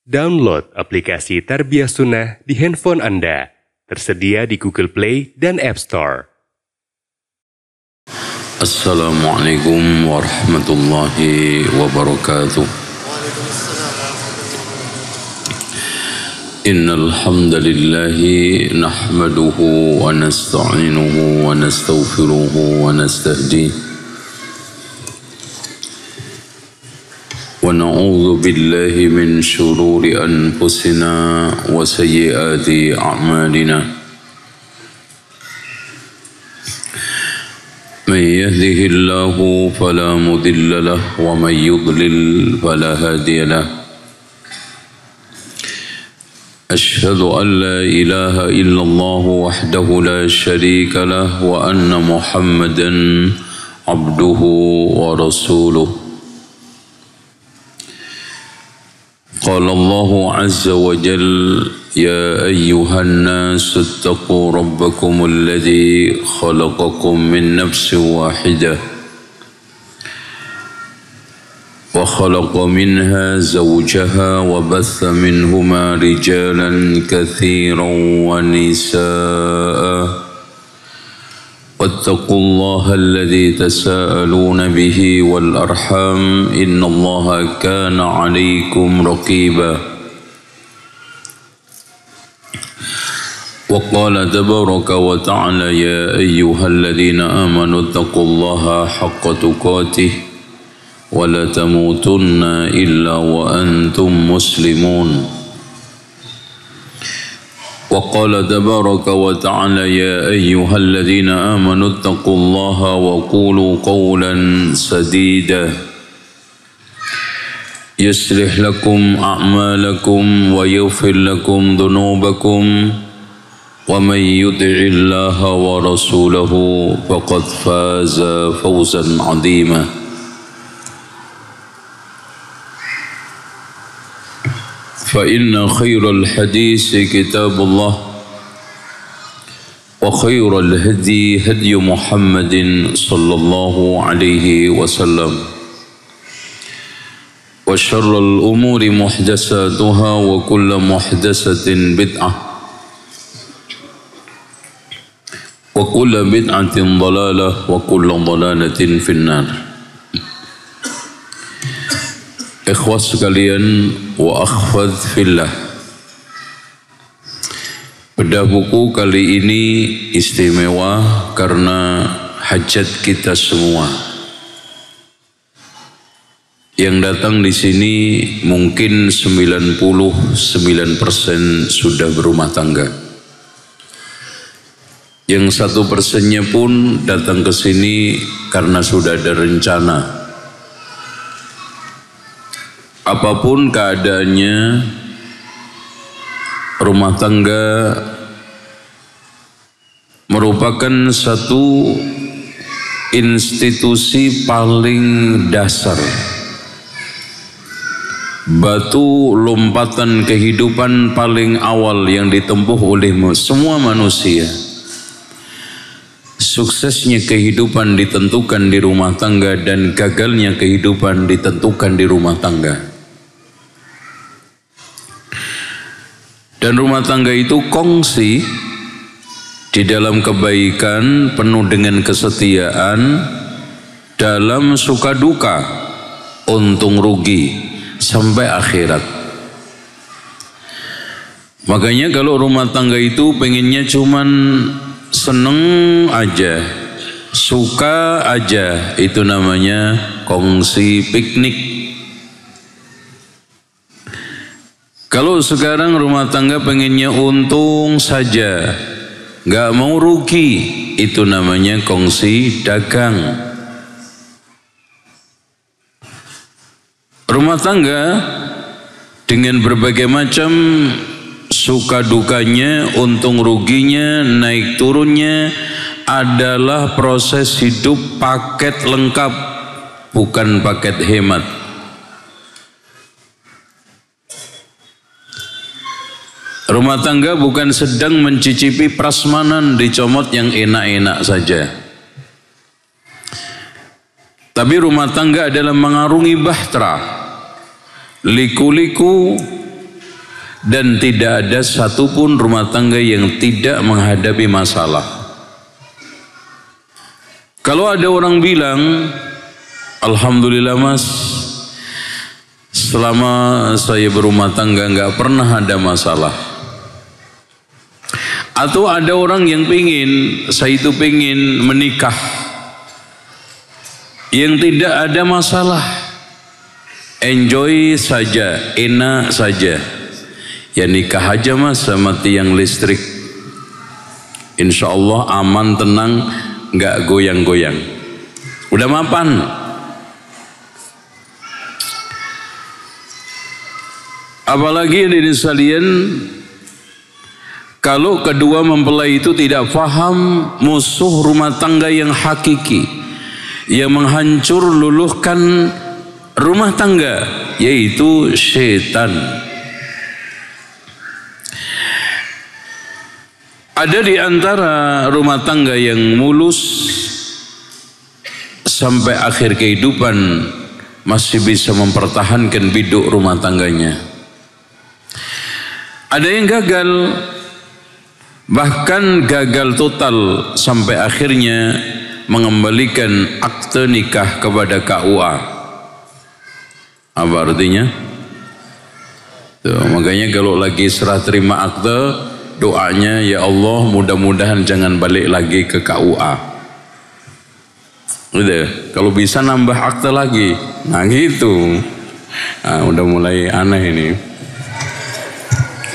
Download aplikasi Tarbiyah Sunnah di handphone Anda. Tersedia di Google Play dan App Store. Assalamualaikum warahmatullahi wabarakatuh. Innal hamdalillahi nahmaduhu wa nasta'inuhu wa nastaghfiruhu wa nastahdihi. ونعوذ بالله من شرور أنفسنا وسيئات أعمالنا من يهده الله فلا مضل له ومن يضلل فلا هادي له أشهد أن لا إله إلا الله وحده لا شريك له وأن محمدا عبده ورسوله قال الله عز وجل يا أيها الناس اتقوا ربكم الذي خلقكم من نفس واحدة وخلق منها زوجها وبث منهما رجالا كثيرا ونساء واتقوا الله الذي تساءلون به والأرحام إن الله كان عليكم رقيبا وقال تبارك وتعالى يا أيها الذين آمنوا اتقوا الله حق تقاته ولا تموتن إلا وأنتم مسلمون وقال تبارك وتعالى يا أيها الذين آمنوا اتقوا الله وقولوا قولا سديدا يصلح لكم أعمالكم ويغفر لكم ذنوبكم ومن يطع الله ورسوله فقد فاز فوزا عظيما فإن خير الحديث كتاب الله وخير الهدي هدي محمد صلى الله عليه وسلم وشر الأمور محدثاتها وكل محدثة بدعة وكل بدعة ضلالة وكل ضلالة في النار. Ikhwah sekalian wa akhwat fillah. Bedah buku kali ini istimewa karena hajat kita semua. Yang datang di sini mungkin 99% sudah berumah tangga. Yang 1%-nya pun datang ke sini karena sudah ada rencana. Apapun keadaannya, rumah tangga merupakan satu institusi paling dasar, batu lompatan kehidupan paling awal yang ditempuh oleh semua manusia. Suksesnya kehidupan ditentukan di rumah tangga dan gagalnya kehidupan ditentukan di rumah tangga. Dan rumah tangga itu kongsi di dalam kebaikan, penuh dengan kesetiaan, dalam suka duka, untung rugi, sampai akhirat. Makanya kalau rumah tangga itu pengennya cuman seneng aja, suka aja, itu namanya kongsi piknik. Kalau sekarang rumah tangga pengennya untung saja, gak mau rugi, itu namanya kongsi dagang. Rumah tangga dengan berbagai macam suka dukanya, untung ruginya, naik turunnya adalah proses hidup paket lengkap, bukan paket hemat. Rumah tangga bukan sedang mencicipi prasmanan dicomot yang enak-enak saja. Tapi rumah tangga adalah mengarungi bahtera, liku-liku dan tidak ada satupun rumah tangga yang tidak menghadapi masalah. Kalau ada orang bilang, alhamdulillah mas, selama saya berumah tangga nggak pernah ada masalah. Atau ada orang yang saya itu pingin menikah, yang tidak ada masalah, enjoy saja, enak saja. Ya nikah aja mas sama tiang listrik, insya Allah aman, tenang, nggak goyang-goyang, udah mapan. Apalagi ini sekalian, kalau kedua mempelai itu tidak paham musuh rumah tangga yang hakiki, yang menghancur luluhkan rumah tangga, yaitu setan. Ada di antara rumah tangga yang mulus sampai akhir kehidupan masih bisa mempertahankan biduk rumah tangganya. Ada yang gagal, bahkan gagal total sampai akhirnya mengembalikan akte nikah kepada KUA. Apa artinya? Tuh, makanya kalau lagi serah terima akte, doanya, ya Allah mudah-mudahan jangan balik lagi ke KUA. Udah, kalau bisa nambah akte lagi. Nah gitu. Nah, udah mulai aneh ini.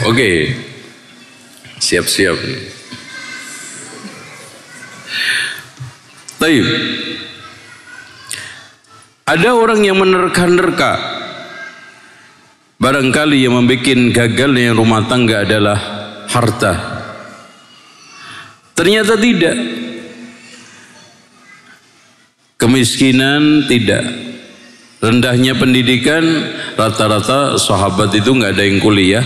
Oke. Siap-siap. Taib. Ada orang yang menerka-nerka, barangkali yang membuat gagalnya rumah tangga adalah harta. Ternyata tidak. Kemiskinan tidak. Rendahnya pendidikan, rata-rata sahabat itu nggak ada yang kuliah.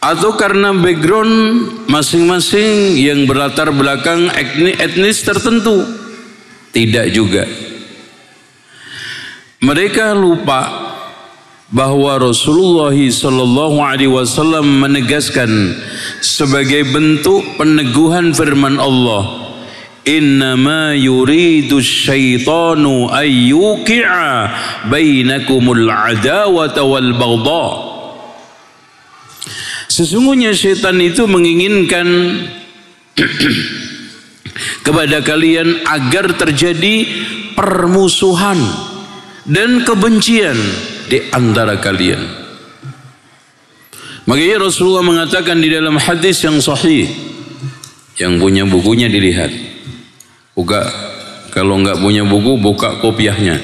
Atau karena background masing-masing yang berlatar belakang etnis tertentu. Tidak juga. Mereka lupa bahwa Rasulullah SAW menegaskan sebagai bentuk peneguhan firman Allah, innama yuridu syaitanu ayyuki'a bainakumul adawata wal baghdha. Sesungguhnya syaitan itu menginginkan kepada kalian agar terjadi permusuhan dan kebencian di antara kalian. Makanya Rasulullah mengatakan di dalam hadis yang sahih, yang punya bukunya dilihat. Buka, kalau enggak punya buku, buka kopiahnya.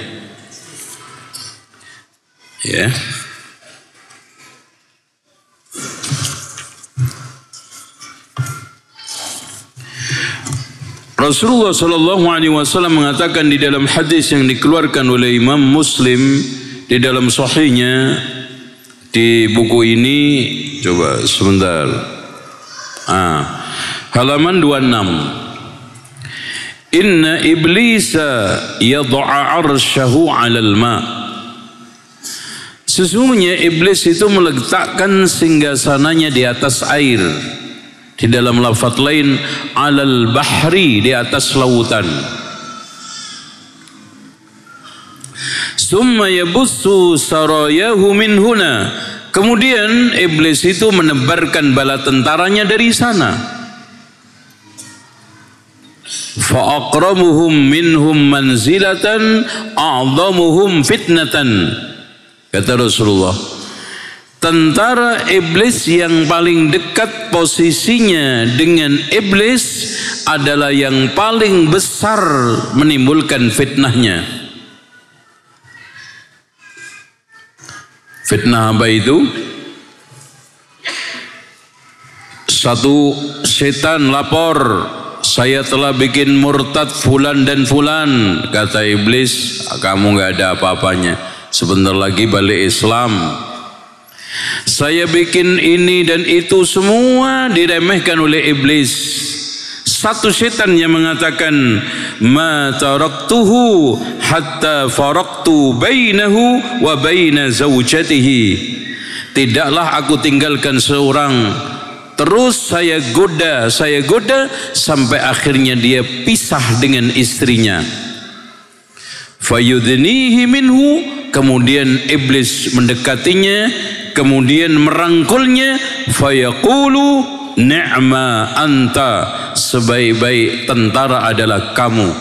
Ya. Rasulullah SAW mengatakan di dalam hadis yang dikeluarkan oleh Imam Muslim di dalam sahihnya, di buku ini, coba sebentar, halaman 26. Inna iblisa yad'a arsyahu 'alal ma'. Sesungguhnya iblis itu meletakkan singgasananya di atas air. Di dalam lafaz lain, 'alal bahri, di atas lautan. Summa yabussu sarayahu min huna. Kemudian iblis itu menebarkan bala tentaranya dari sana. Fa aqramuhum minhum manzilatan a'dhamuhum fitnatan. Kata Rasulullah, tentara iblis yang paling dekat posisinya dengan iblis adalah yang paling besar menimbulkan fitnahnya. Fitnah apa itu? Satu setan lapor, saya telah bikin murtad fulan dan fulan. Kata iblis, kamu nggak ada apa-apanya, sebentar lagi balik Islam. Saya bikin ini dan itu, semua diremehkan oleh iblis. Satu setan yang mengatakan ma taraktuhu hatta faraqtu bainahu wa baina zaujatihi. Tidaklah aku tinggalkan seorang, terus saya goda sampai akhirnya dia pisah dengan istrinya. Fayudnihi minhu, kemudian iblis mendekatinya, kemudian merangkulnya. Fayaqulu ni'ma anta, sebaik-baik tentara adalah kamu.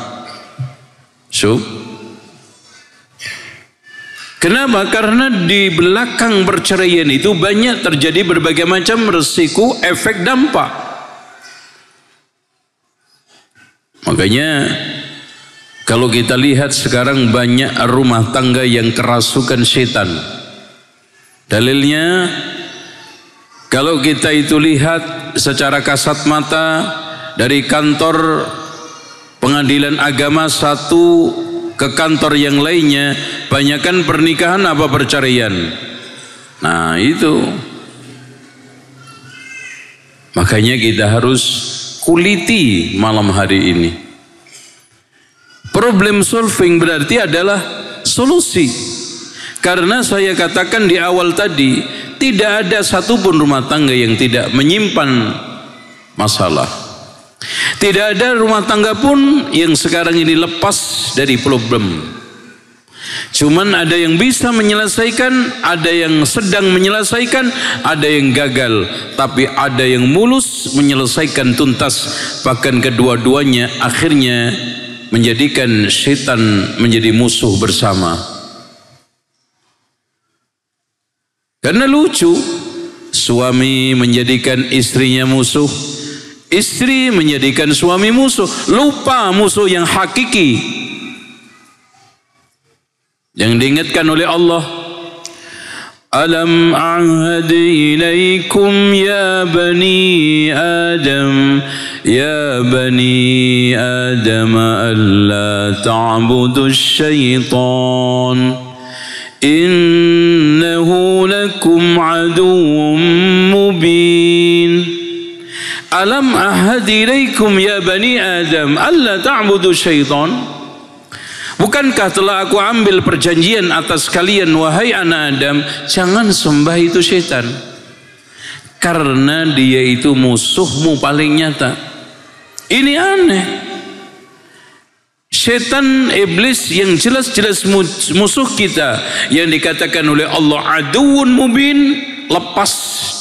Kenapa? Karena di belakang perceraian itu banyak terjadi berbagai macam resiko, efek, dampak. Makanya kalau kita lihat sekarang banyak rumah tangga yang kerasukan setan. Dalilnya, kalau kita itu lihat secara kasat mata dari kantor pengadilan agama satu ke kantor yang lainnya, banyakkan pernikahan apa perceraian. Nah itu, makanya kita harus kuliti malam hari ini. Problem solving berarti adalah solusi. Karena saya katakan di awal tadi, tidak ada satupun rumah tangga yang tidak menyimpan masalah. Tidak ada rumah tangga pun yang sekarang ini lepas dari problem. Cuman ada yang bisa menyelesaikan, ada yang sedang menyelesaikan, ada yang gagal, tapi ada yang mulus menyelesaikan tuntas. Bahkan kedua-duanya akhirnya menjadikan setan menjadi musuh bersama. Karena lucu, suami menjadikan istrinya musuh, istri menjadikan suami musuh, lupa musuh yang hakiki yang diingatkan oleh Allah. Alam ahad ilaikum ya bani Adam, ya bani Adam alla ta'budu syaitan innahu lakum aduwwum mubin. Alam ahad ilaikum ya bani Adam alla ta'budu syaitan. Bukankah telah aku ambil perjanjian atas kalian wahai anak Adam, jangan sembah itu setan, karena dia itu musuhmu paling nyata. Ini aneh. Setan, iblis yang jelas-jelas musuh kita, yang dikatakan oleh Allah aduun mubin, lepas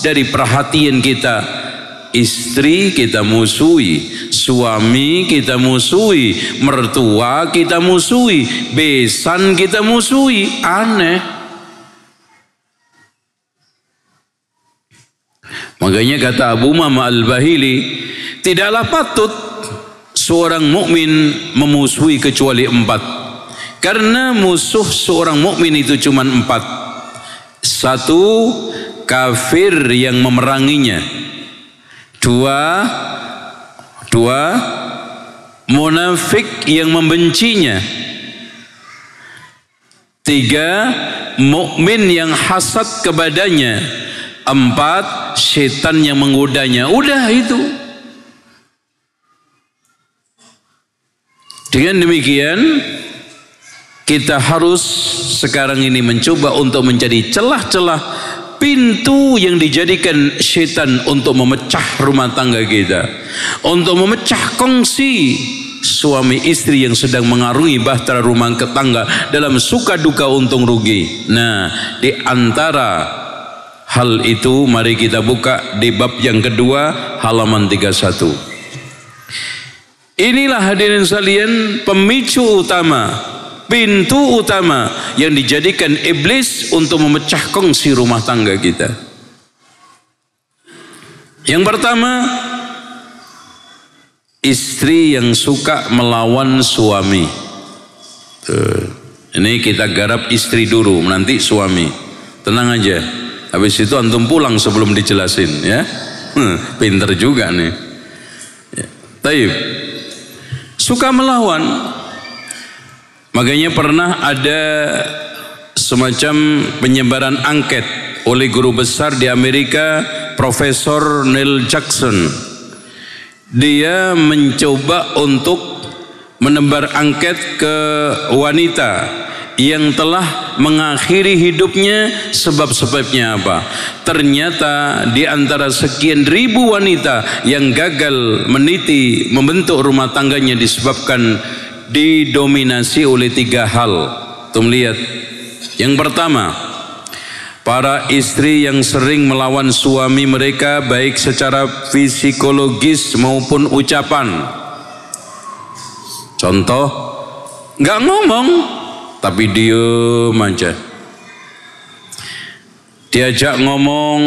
dari perhatian kita. Istri kita musuhi, suami kita musuhi, mertua kita musuhi, besan kita musuhi. Aneh. Makanya kata Abu Umamah Al-Bahili, tidaklah patut seorang mukmin memusuhi kecuali 4. Karena musuh seorang mukmin itu cuma 4. 1, kafir yang memeranginya. 2, munafik yang membencinya. 3, mukmin yang hasad kepadanya. 4, setan yang menggodanya. Udah itu. Dengan demikian, kita harus sekarang ini mencoba untuk mencari celah-celah pintu yang dijadikan setan untuk memecah rumah tangga kita, untuk memecah kongsi suami istri yang sedang mengarungi bahtera rumah tangga dalam suka duka untung rugi. Nah, di antara hal itu mari kita buka di bab yang kedua halaman 31. Inilah hadirin sekalian pemicu utama, pintu utama yang dijadikan iblis untuk memecah kongsi rumah tangga kita. Yang pertama, istri yang suka melawan suami. Ini kita garap istri dulu, nanti suami. Tenang aja, habis itu antum pulang sebelum dijelasin ya. Pinter juga nih. Taib. Suka melawan. Makanya pernah ada semacam penyebaran angket oleh guru besar di Amerika, Profesor Neil Jackson. dia mencoba untuk menebar angket ke wanita yang telah mengakhiri hidupnya. Sebab-sebabnya apa? Ternyata di antara sekian ribu wanita yang gagal meniti membentuk rumah tangganya disebabkan didominasi oleh 3 hal. Tum lihat. Yang pertama, para istri yang sering melawan suami mereka baik secara psikologis maupun ucapan. Contoh, nggak ngomong tapi diem aja. Diajak ngomong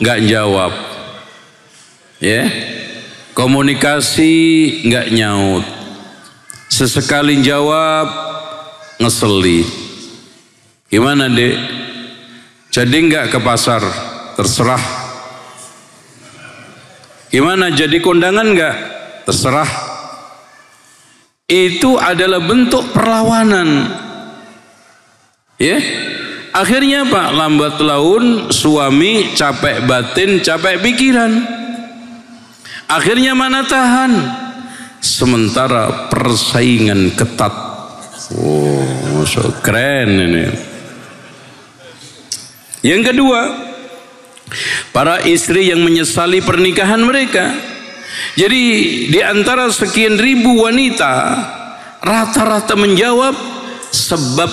nggak jawab, ya. Komunikasi nggak nyaut. Sesekali jawab ngeseli. Gimana dek? Jadi nggak ke pasar? Terserah. Gimana, jadi kondangan nggak? Terserah. Itu adalah bentuk perlawanan, ya. Akhirnya Pak, lambat laun suami capek batin, capek pikiran. Akhirnya mana tahan, sementara persaingan ketat. Oh, so keren ini. Yang kedua, para istri yang menyesali pernikahan mereka. Jadi di antara sekian ribu wanita, rata-rata menjawab sebab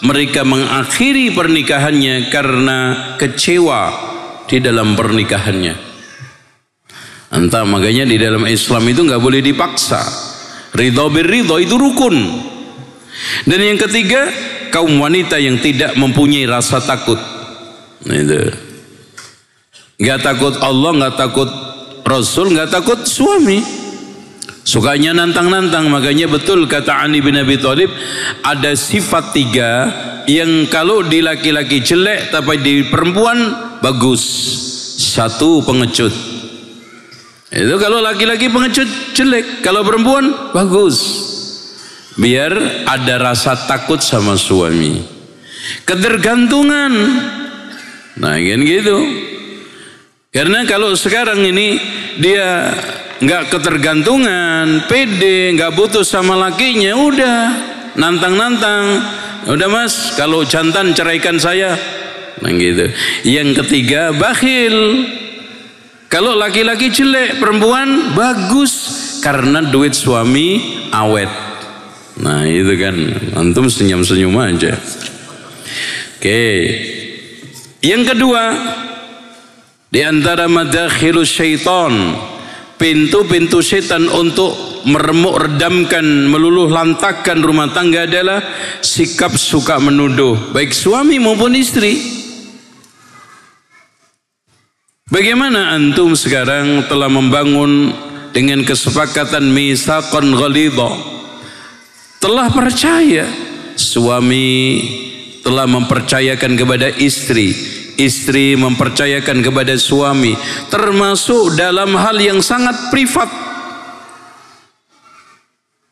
mereka mengakhiri pernikahannya karena kecewa di dalam pernikahannya. Entah, makanya di dalam Islam itu nggak boleh dipaksa. Ridho birridho itu rukun. Dan yang ketiga, kaum wanita yang tidak mempunyai rasa takut. Nah, itu. Nggak takut Allah, nggak takut Rasul, nggak takut suami, sukanya nantang-nantang. Makanya betul kata Ali bin Abi Thalib, ada sifat 3 yang kalau di laki-laki jelek tapi di perempuan bagus. 1, pengecut. Itu kalau laki-laki pengecut jelek, kalau perempuan bagus. Biar ada rasa takut sama suami. Ketergantungan, nah kan gitu. Karena kalau sekarang ini dia nggak ketergantungan, pede, nggak butuh sama lakinya, udah nantang-nantang, udah mas, kalau jantan ceraikan saya, nah gitu. Yang ketiga, bakhil. Kalau laki-laki jelek, perempuan bagus karena duit suami awet. Nah itu kan, antum senyum-senyum aja. Oke. Yang kedua, di antara madakhilus syaitan, pintu-pintu setan untuk meremuk redamkan, meluluh lantakkan rumah tangga adalah sikap suka menuduh, baik suami maupun istri. Bagaimana antum sekarang telah membangun dengan kesepakatan mitsaqan ghalidha, telah percaya, suami telah mempercayakan kepada istri, istri mempercayakan kepada suami, termasuk dalam hal yang sangat privat.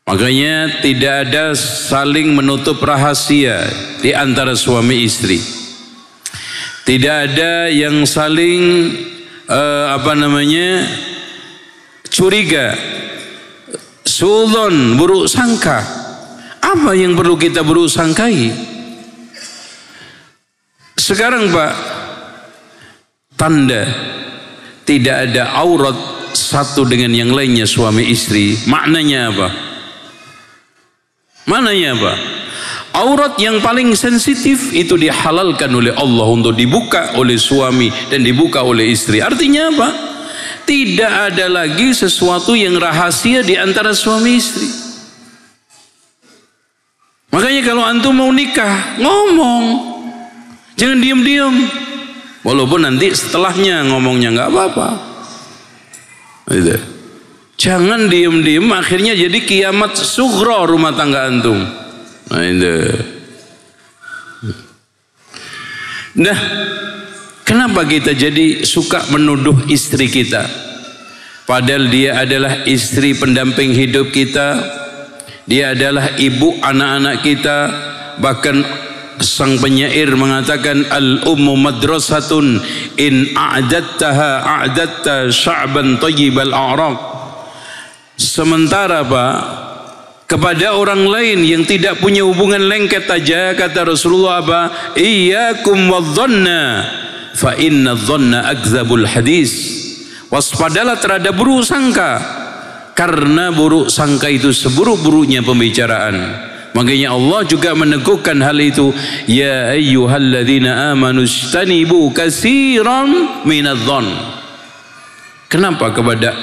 Makanya tidak ada saling menutup rahasia di antara suami istri. Tidak ada yang saling curiga, suudzon, buruk sangka. Apa yang perlu kita buruk sangkai? Sekarang Pak, tanda tidak ada aurat satu dengan yang lainnya suami istri, maknanya apa? Maknanya apa? Aurat yang paling sensitif itu dihalalkan oleh Allah untuk dibuka oleh suami dan dibuka oleh istri. Artinya apa? Tidak ada lagi sesuatu yang rahasia di antara suami istri. Makanya kalau antum mau nikah, ngomong, jangan diam-diam. Walaupun nanti setelahnya ngomongnya nggak apa-apa. Gitu. Jangan diam-diam, akhirnya jadi kiamat sughra rumah tangga antum. Nah, itu. Nah, kenapa kita jadi suka menuduh istri kita? Padahal dia adalah istri pendamping hidup kita, dia adalah ibu anak-anak kita. Bahkan sang penyair mengatakan, al-ummu madrasatun in a'dattaha a'datta sya'ban tayyibal a'raq. Sementara Pak, kepada orang lain yang tidak punya hubungan lengket aja, kata Rasulullah apa? Iyyakum wadh-dhanna fa inna dhanna akdzabul hadis. Waspadalah terhadap buruk sangka, karena buruk sangka itu seburuk-buruknya pembicaraan. Makanya Allah juga meneguhkan hal itu. Ya ayyuhalladzina amanu istanibu katsiran minadh-dhann. Kenapa kepada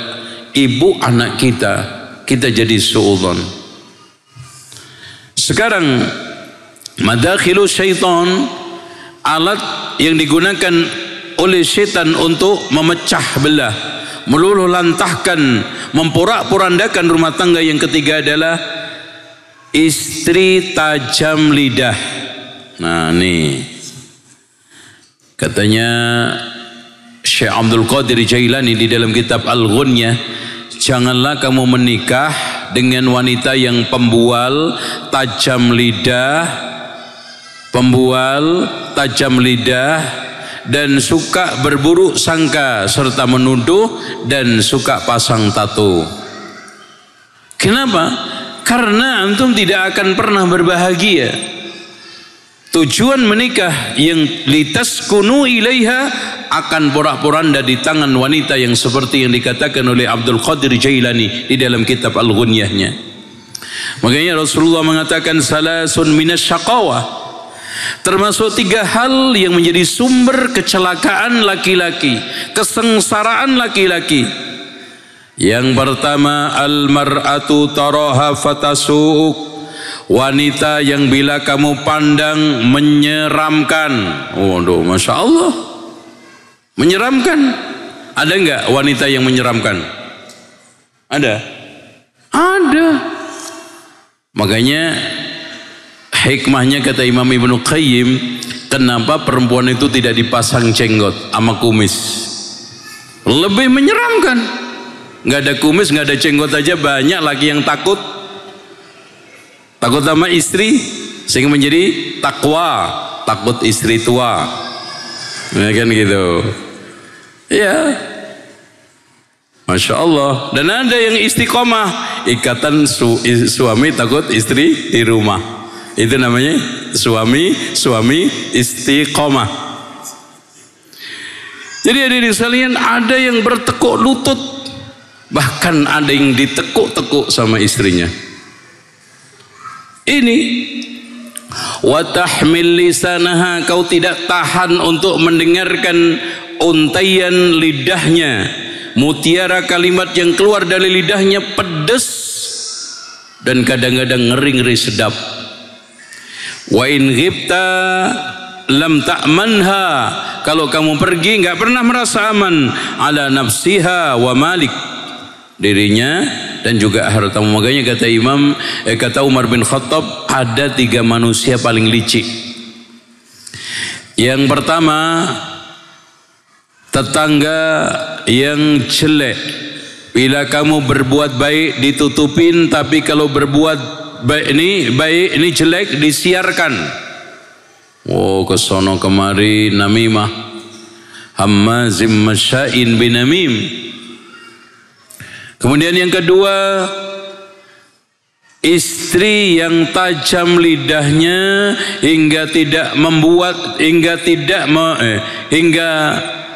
ibu anak kita jadi suudzon? Sekarang madakhilu syaitan, alat yang digunakan oleh syaitan untuk memecah belah, meluluh lantahkan, memporak-porandakan rumah tangga. Yang ketiga adalah istri tajam lidah. Nah nih, katanya Syekh Abdul Qadir Jailani di dalam kitab Al-Ghunyah, janganlah kamu menikah dengan wanita yang pembual, tajam lidah, dan suka berburuk sangka serta menuduh dan suka pasang tato. Kenapa? Karena antum tidak akan pernah berbahagia. Tujuan menikah yang litaskunu ilaiha akan porak-poranda di tangan wanita yang seperti yang dikatakan oleh Abdul Qadir Jailani di dalam kitab Al-Ghunyahnya. Makanya Rasulullah mengatakan salasun minasyaqawah, termasuk 3 hal yang menjadi sumber kecelakaan laki-laki, kesengsaraan laki-laki. Yang pertama, al-mar'atu taraha fatasu'uk, wanita yang bila kamu pandang menyeramkan. Waduh, Masya Allah, menyeramkan. Ada enggak wanita yang menyeramkan? Ada? Ada. Makanya hikmahnya kata Imam Ibnu Qayyim, kenapa perempuan itu tidak dipasang jenggot sama kumis? Lebih menyeramkan. Nggak ada kumis, nggak ada jenggot aja banyak lagi yang takut sama istri, sehingga menjadi takwa, takut istri tua. Ya kan gitu. Ya, Masya Allah. Dan ada yang istiqomah, ikatan suami takut istri di rumah. Itu namanya suami istiqomah. Jadi hadirin sekalian, ada yang bertekuk lutut, bahkan ada yang ditekuk-tekuk sama istrinya. Ini wa tahmil lisanaha, kau tidak tahan untuk mendengarkan untaian lidahnya, mutiara kalimat yang keluar dari lidahnya pedas dan kadang-kadang ngeri-ngeri sedap. Wa in ghibta lam ta'manha, kalau kamu pergi nggak pernah merasa aman, ala nafsiha wa malik, dirinya dan juga hartamu. Makanya kata Umar bin Khattab, ada 3 manusia paling licik. Yang pertama, tetangga yang jelek. Bila kamu berbuat baik ditutupin, tapi kalau berbuat baik ini jelek disiarkan. Oh, kesono kemari namimah, hammazim masya'in binamim. Kemudian yang kedua, istri yang tajam lidahnya hingga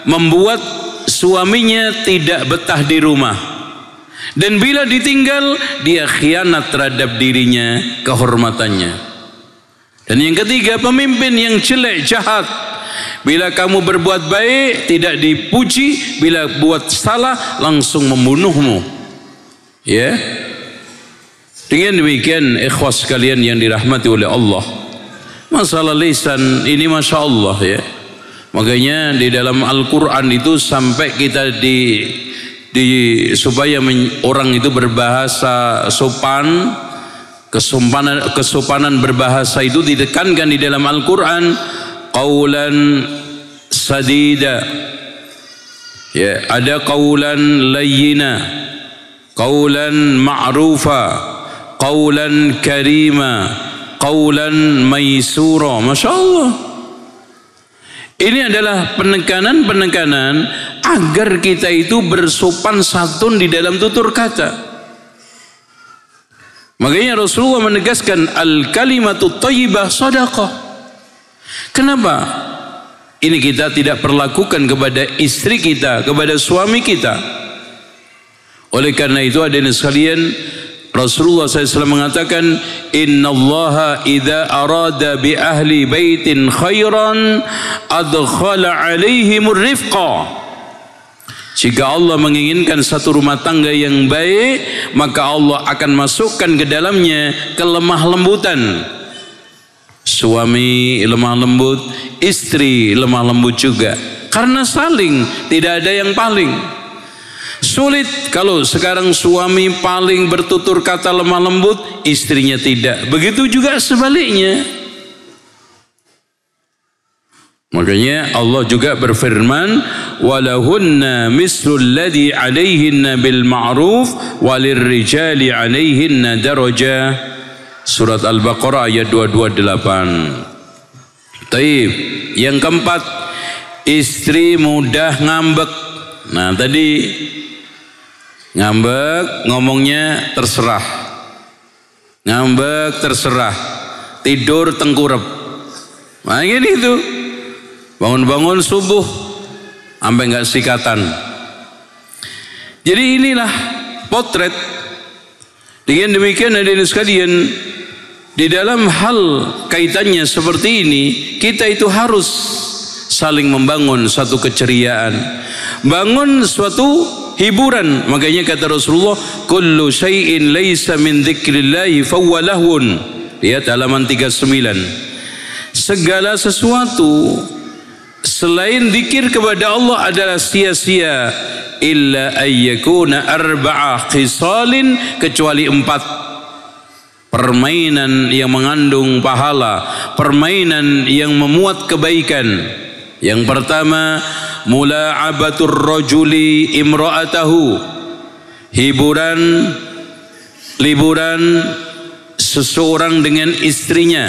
membuat suaminya tidak betah di rumah, dan bila ditinggal dia khianat terhadap dirinya, kehormatannya. Dan yang ketiga, pemimpin yang jelek, jahat. Bila kamu berbuat baik tidak dipuji, bila buat salah langsung membunuhmu. Ya. Dengan demikian ikhwas sekalian yang dirahmati oleh Allah, masalah lisan ini Masya Allah ya. Makanya di dalam Al-Quran itu sampai kita supaya orang itu berbahasa sopan, kesopanan berbahasa itu ditekankan di dalam Al-Quran. Qaulan sadida, ya, ada qaulan layyina, qaulan ma'rufa, qaulan karima, qaulan maisura. Masya Allah, ini adalah penekanan agar kita itu bersopan santun di dalam tutur kata. Makanya Rasulullah menegaskan al-kalimatut thayyibah shadaqah. Kenapa ini kita tidak perlakukan kepada istri kita, kepada suami kita? Oleh karena itu hadirin sekalian, Rasulullah SAW mengatakan, innallaha idza arada bi ahli baitin khairan adkhala alaihimur rifqa. Jika Allah menginginkan satu rumah tangga yang baik, maka Allah akan masukkan ke dalamnya kelemah lembutan. Suami lemah lembut, istri lemah lembut juga. Karena saling, tidak ada yang paling. Sulit kalau sekarang suami paling bertutur kata lemah lembut, istrinya tidak. Begitu juga sebaliknya. Makanya Allah juga berfirman, walahunna mislul ladzi 'alaihinna bil ma'ruf walirrijali 'alaihinna darajah. Surat Al-Baqarah ayat 228. Taib. Yang keempat, istri mudah ngambek. Nah, tadi ngambek ngomongnya terserah. Ngambek terserah. Tidur tengkurap. Nah, gini itu. Bangun-bangun subuh sampai nggak sikatan. Jadi inilah potret. Dengan demikian hadirin sekalian, di dalam hal kaitannya seperti ini, kita itu harus saling membangun suatu keceriaan, bangun suatu hiburan. Makanya kata Rasulullah, kullu syai'in laisa min dzikrillahi fahuwa lahun. Lihat halaman 39. Segala sesuatu selain zikir kepada Allah adalah sia-sia, illa ayyakuna arba'a khisalin, kecuali 4 permainan yang mengandung pahala, permainan yang memuat kebaikan. Yang pertama, mula'abatur rajuli imra'atahu, liburan seseorang dengan istrinya.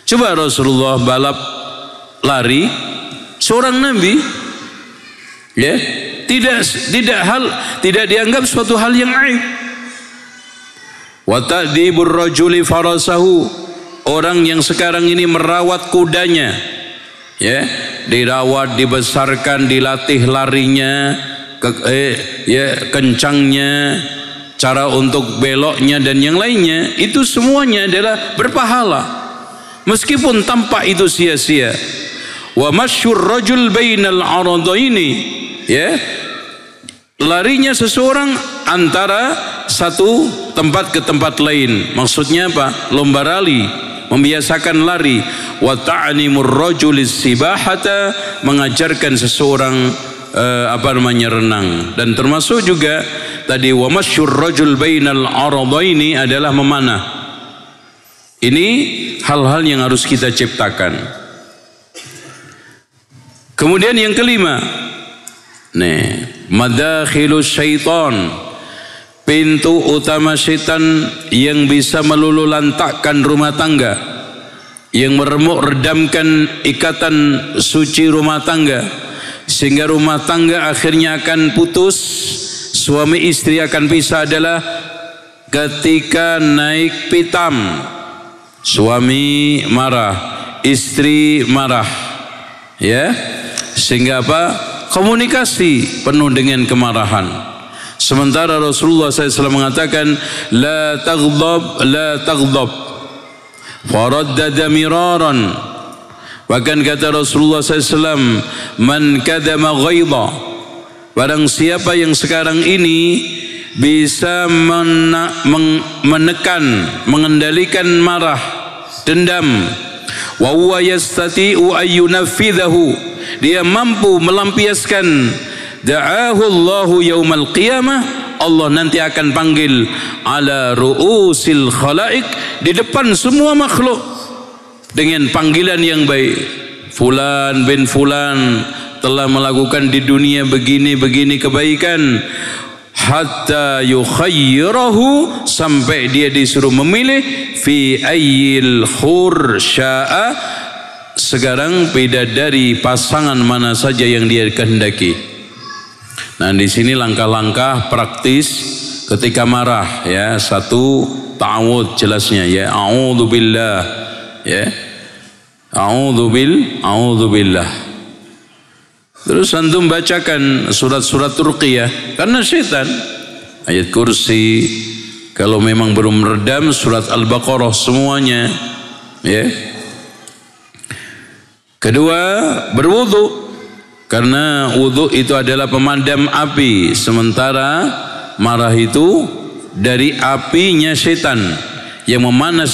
Coba Rasulullah balap lari, seorang nabi, ya, tidak dianggap suatu hal yang aib. Wa ta'dibur rajuli farasahu, orang yang sekarang ini merawat kudanya, ya, dirawat, dibesarkan, dilatih larinya, kencangnya, cara untuk beloknya dan yang lainnya, itu semuanya adalah berpahala meskipun tampak itu sia-sia. Wa masyur rajul bainal aradaini, ya, larinya seseorang antara satu tempat ke tempat lain. Maksudnya apa? Lomba rali, membiasakan lari. Wa ta'limur rajulis sibahata, mengajarkan seseorang renang. Dan termasuk juga tadi wa masyur rajul bainal aradaini adalah memanah. Ini hal-hal yang harus kita ciptakan. Kemudian yang kelima, madakhilus syaitan, pintu utama syaitan yang bisa melululantakkan rumah tangga, yang meremuk redamkan ikatan suci rumah tangga, sehingga rumah tangga akhirnya akan putus, suami istri akan pisah, adalah ketika naik pitam. Suami marah, istri marah, ya, sehingga apa? Komunikasi penuh dengan kemarahan. Sementara Rasulullah SAW mengatakan, la taghdab, faraddada miraran. Bahkan kata Rasulullah SAW, man kadama ghaidha, barang siapa yang sekarang ini bisa menekan, mengendalikan marah, dendam, wa huwa yastati'u ayyunafidhahu, dia mampu melampiaskan, da'ahu Allahu yaumal qiyamah, Allah nanti akan panggil ala ru'usil khalaik, di depan semua makhluk, dengan panggilan yang baik. Fulan bin fulan telah melakukan di dunia begini-begini kebaikan, hatta yukhayyirahu, sampai dia disuruh memilih, fi ayyil khur sya'a, sekarang bidadari pasangan mana saja yang dia kehendaki. Nah, di sini langkah-langkah praktis ketika marah ya, satu ta'awudz jelasnya ya, a'udzubillah ya, a'udzubillah. Terus antum bacakan surat-surat ruqyah karena setan, ayat kursi, kalau memang belum meredam surat Al-Baqarah semuanya ya. Kedua, berwudu, karena wudu itu adalah pemadam api, sementara marah itu dari apinya setan yang memanas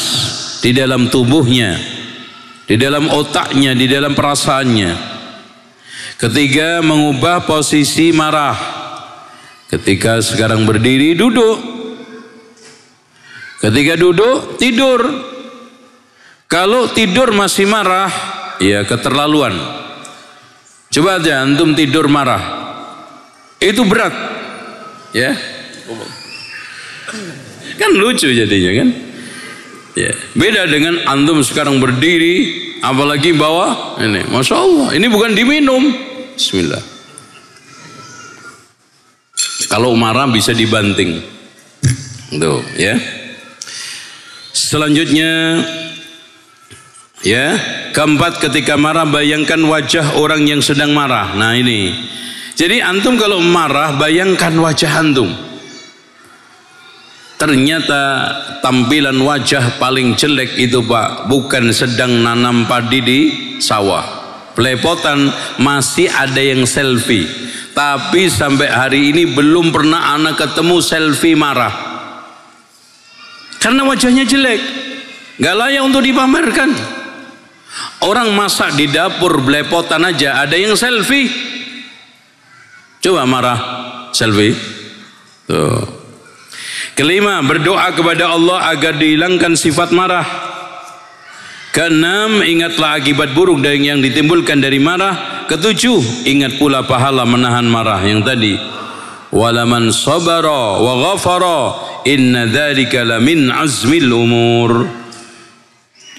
di dalam tubuhnya, di dalam otaknya, di dalam perasaannya. Ketiga, mengubah posisi marah. Ketika sekarang berdiri, duduk. Ketika duduk, tidur. Kalau tidur masih marah, ya keterlaluan. Coba aja antum tidur marah, itu berat ya, kan lucu jadinya kan ya. Beda dengan antum sekarang berdiri, apalagi bawa ini, Masya Allah, ini bukan diminum. Bismillah. Kalau marah bisa dibanting tuh ya. Selanjutnya ya, keempat, ketika marah bayangkan wajah orang yang sedang marah. Nah ini, jadi antum kalau marah bayangkan wajah antum. Ternyata tampilan wajah paling jelek itu Pak, bukan sedang nanam padi di sawah, belepotan, masih ada yang selfie. Tapi sampai hari ini belum pernah anak ketemu selfie marah, karena wajahnya jelek, gak layak untuk dipamerkan. Orang masak di dapur belepotan aja ada yang selfie. Coba marah, selfie. Tuh. Kelima, berdoa kepada Allah agar dihilangkan sifat marah. Keenam, ingatlah akibat buruk dari yang ditimbulkan dari marah. Ketujuh, ingat pula pahala menahan marah yang tadi. Walaman sabara wa ghafara inna dzalika lamin azmil umur.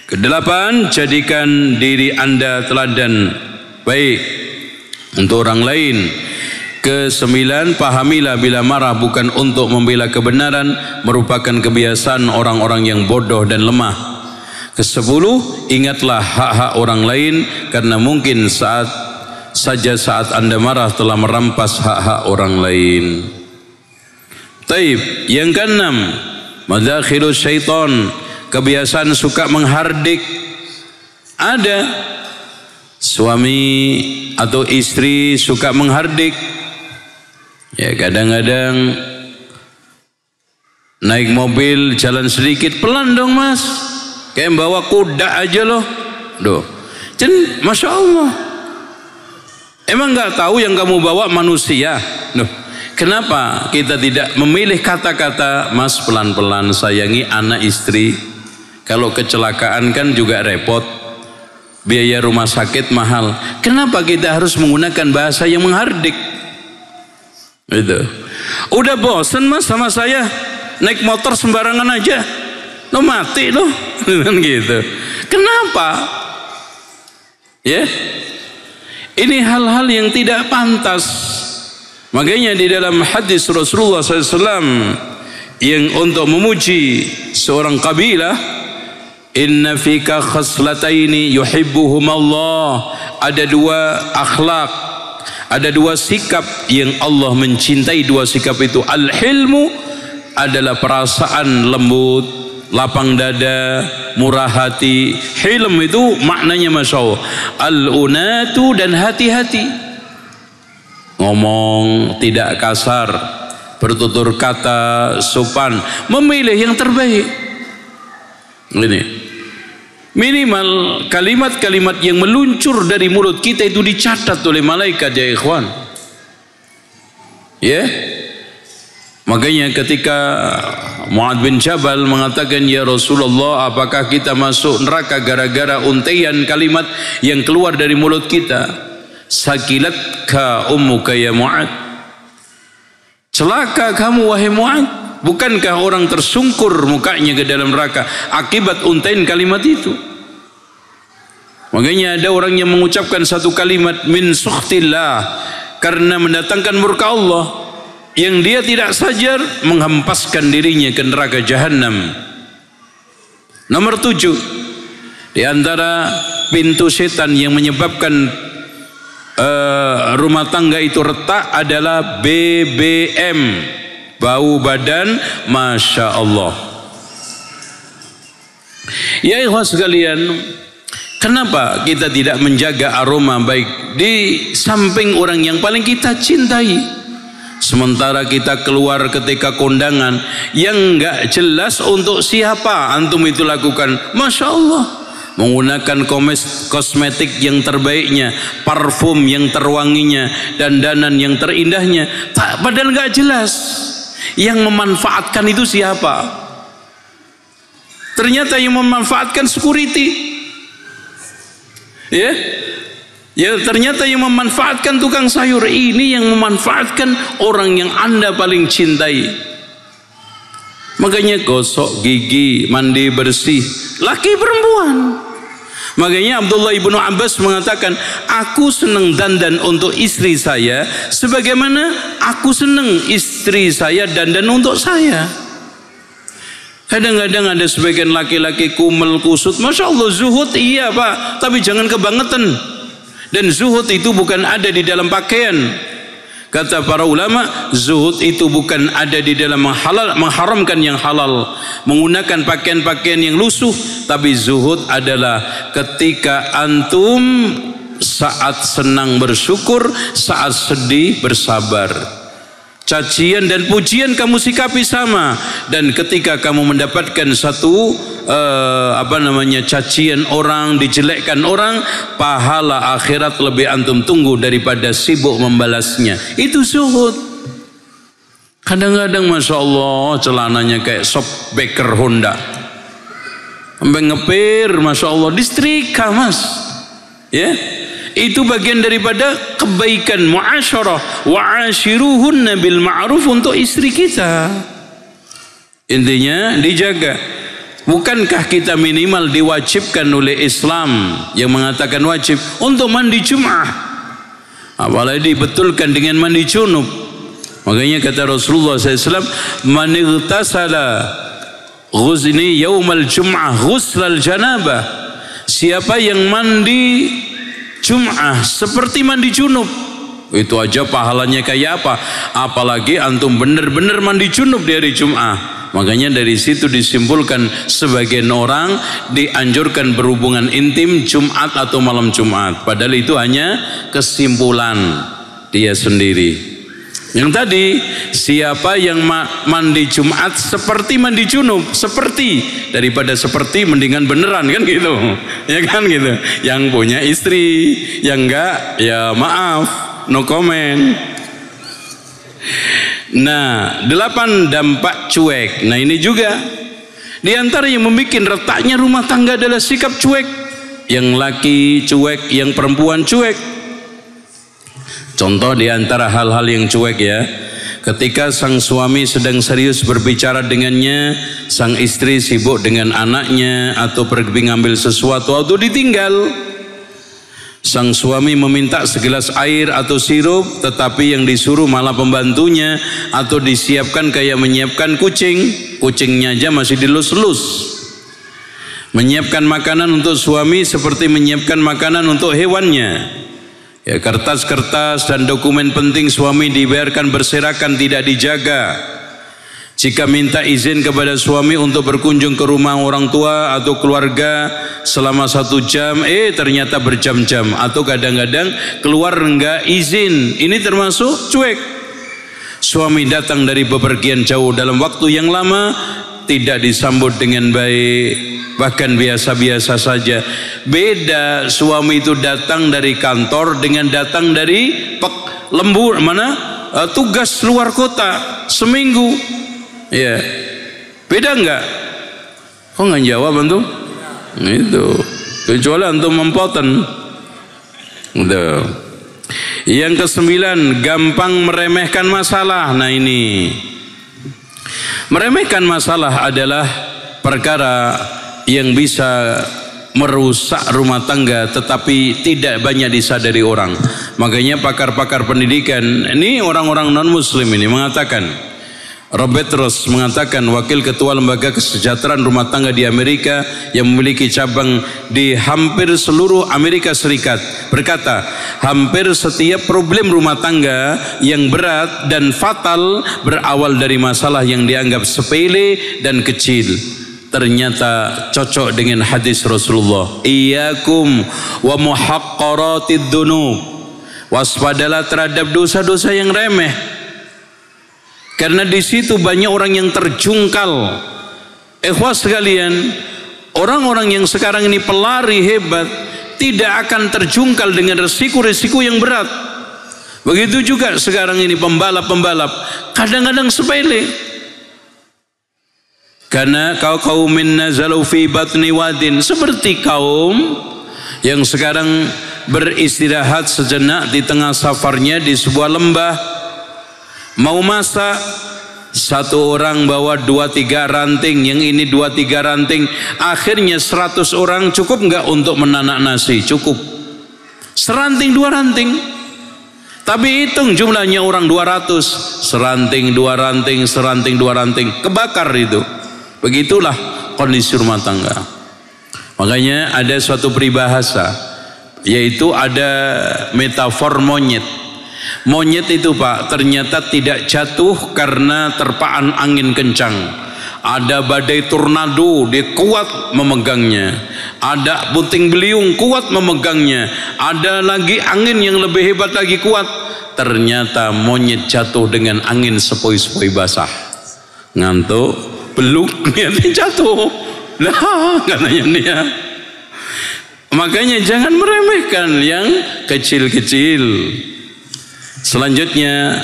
Kedelapan, jadikan diri Anda teladan baik untuk orang lain. Kesembilan, pahamilah bila marah bukan untuk membela kebenaran, merupakan kebiasaan orang-orang yang bodoh dan lemah. Kesepuluh, ingatlah hak-hak orang lain, karena mungkin saat Anda marah telah merampas hak-hak orang lain. Taib. Yang keenam, madzakhirus syaitan, kebiasaan suka menghardik. Ada suami atau istri suka menghardik ya, kadang-kadang naik mobil jalan sedikit, pelan dong mas, kayak bawa kuda aja loh. Doh, Masya Allah, emang gak tahu yang kamu bawa manusia? Doh, kenapa kita tidak memilih kata-kata, mas pelan-pelan, sayangi anak istri. Kalau kecelakaan kan juga repot, biaya rumah sakit mahal. Kenapa kita harus menggunakan bahasa yang menghardik? Itu. Udah bosen mas sama saya naik motor sembarangan aja, lo mati lo, kan gitu. Kenapa? Ya, ini hal-hal yang tidak pantas. Makanya di dalam hadis Rasulullah SAW yang untuk memuji seorang kabilah, inna fika khaslataini yuhibbuhum Allah, ada dua akhlak, ada dua sikap yang Allah mencintai. Dua sikap itu, al-hilmu adalah perasaan lembut, lapang dada, murah hati. Hilm itu maknanya Masya Allah, al-unatu, dan hati-hati, ngomong tidak kasar, bertutur kata sopan, memilih yang terbaik. Ini minimal kalimat-kalimat yang meluncur dari mulut kita itu dicatat oleh malaikat ya ikhwan ya. Makanya ketika Mu'adz bin Jabal mengatakan, ya Rasulullah, apakah kita masuk neraka gara-gara untaian kalimat yang keluar dari mulut kita? Sakilatka ummuka ya Mu'adz, celaka kamu wahai Mu'adz. Bukankah orang tersungkur mukanya ke dalam neraka akibat untaian kalimat itu? Makanya ada orang yang mengucapkan satu kalimat min sukhtillah, karena mendatangkan murka Allah. yang dia tidak sadar menghempaskan dirinya ke neraka jahanam. Nomor 7, di antara pintu setan yang menyebabkan rumah tangga itu retak adalah BBM, bau badan, Masya Allah. Ya ikhwah sekalian, kenapa kita tidak menjaga aroma baik di samping orang yang paling kita cintai? Sementara kita keluar ketika kondangan yang enggak jelas untuk siapa antum itu lakukan. Masya Allah, menggunakan kosmetik yang terbaiknya, parfum yang terwanginya, dandanan yang terindahnya, padahal enggak jelas yang memanfaatkan itu siapa. Ternyata yang memanfaatkan security, ya ternyata yang memanfaatkan tukang sayur. Ini yang memanfaatkan orang yang Anda paling cintai. Makanya gosok gigi, mandi bersih, laki perempuan. Makanya Abdullah ibnu Abbas mengatakan, aku senang dandan untuk istri saya sebagaimana aku senang istri saya dandan untuk saya. Kadang-kadang ada sebagian laki-laki kumel kusut, Masya Allah zuhud, iya Pak, tapi jangan kebangetan. Dan zuhud itu bukan ada di dalam pakaian. Kata para ulama, zuhud itu bukan ada di dalam mengharamkan yang halal, menggunakan pakaian-pakaian yang lusuh, tapi zuhud adalah ketika antum saat senang bersyukur, saat sedih bersabar. Cacian dan pujian kamu sikapi sama, dan ketika kamu mendapatkan satu cacian orang, dijelekkan orang, pahala akhirat lebih antum tunggu daripada sibuk membalasnya. Itu zuhud. Kadang-kadang Masya Allah celananya kayak sop baker Honda, sampai ngepir, Masya Allah, disetrika mas, ya. Itu bagian daripada kebaikan muasyarah, wa'ashiruhunna bil ma'ruf untuk istri kita. Intinya dijaga. Bukankah kita minimal diwajibkan oleh Islam yang mengatakan wajib untuk mandi Jum'ah, apalagi dibetulkan dengan mandi junub. Makanya kata Rasulullah SAW, man ightasala ghuzni yaumal Jum'ah ghuslal janabah, siapa yang mandi Jum'ah seperti mandi junub, itu aja pahalanya kayak apa, apalagi antum benar-benar mandi junub di hari Jum'ah. Makanya dari situ disimpulkan sebagian orang dianjurkan berhubungan intim Jumat atau malam Jumat, padahal itu hanya kesimpulan dia sendiri. Yang tadi, siapa yang mandi Jumat seperti mandi junub, seperti daripada seperti mendingan beneran, kan gitu, ya kan gitu. Yang punya istri, yang enggak ya maaf, no comment. Nah, 8 dampak cuek. Nah ini juga di antara yang membuat retaknya rumah tangga adalah sikap cuek. Yang laki cuek, yang perempuan cuek. Contoh di antara hal-hal yang cuek ya, ketika sang suami sedang serius berbicara dengannya, sang istri sibuk dengan anaknya atau pergi ngambil sesuatu atau ditinggal. Sang suami meminta segelas air atau sirup, tetapi yang disuruh malah pembantunya, atau disiapkan kayak menyiapkan kucing, kucingnya aja masih dilus-lus. Menyiapkan makanan untuk suami seperti menyiapkan makanan untuk hewannya. Ya, kertas-kertas dan dokumen penting suami dibiarkan berserakan, tidak dijaga. Jika minta izin kepada suami untuk berkunjung ke rumah orang tua atau keluarga selama 1 jam, ternyata berjam-jam, atau kadang-kadang keluar enggak izin. Ini termasuk cuek. Suami datang dari bepergian jauh dalam waktu yang lama, tidak disambut dengan baik, bahkan biasa-biasa saja. Beda suami itu datang dari kantor dengan datang dari tugas luar kota seminggu, ya beda enggak? Kok nggak jawab antum? Itu kecuali antum mempoten. Udah. Yang ke-9, gampang meremehkan masalah. Nah ini, meremehkan masalah adalah perkara yang bisa merusak rumah tangga tetapi tidak banyak disadari orang. Makanya pakar-pakar pendidikan, ini orang-orang non-muslim ini mengatakan, Robert Ross mengatakan, wakil ketua lembaga kesejahteraan rumah tangga di Amerika yang memiliki cabang di hampir seluruh Amerika Serikat, berkata, hampir setiap problem rumah tangga yang berat dan fatal berawal dari masalah yang dianggap sepele dan kecil. Ternyata cocok dengan hadis Rasulullah, iyyakum wa muhaqqaratid dzunub, waspadalah terhadap dosa-dosa yang remeh. Karena di situ banyak orang yang terjungkal. Ikhwas sekalian, orang-orang yang sekarang ini pelari hebat tidak akan terjungkal dengan resiko-resiko yang berat. Begitu juga sekarang ini pembalap-pembalap kadang-kadang sepele. Karena kaumin nazalu fi batni wadin, seperti kaum yang sekarang beristirahat sejenak di tengah safarnya di sebuah lembah. Mau masak, satu orang bawa 2-3 ranting, yang ini 2-3 ranting, akhirnya 100 orang cukup enggak untuk menanak nasi? Cukup. Seranting 2 ranting. Tapi hitung jumlahnya orang 200, seranting 2 ranting, seranting 2 ranting, kebakar itu. Begitulah kondisi rumah tangga. Makanya ada suatu peribahasa, yaitu ada metafor monyet. Monyet itu Pak ternyata tidak jatuh karena terpaan angin kencang. Ada badai tornado, dia kuat memegangnya. Ada puting beliung, kuat memegangnya. Ada lagi angin yang lebih hebat lagi, kuat. Ternyata monyet jatuh dengan angin sepoi-sepoi basah. Ngantuk, beluk, niatnya jatuh. Nah, katanya dia. Makanya jangan meremehkan yang kecil-kecil. Selanjutnya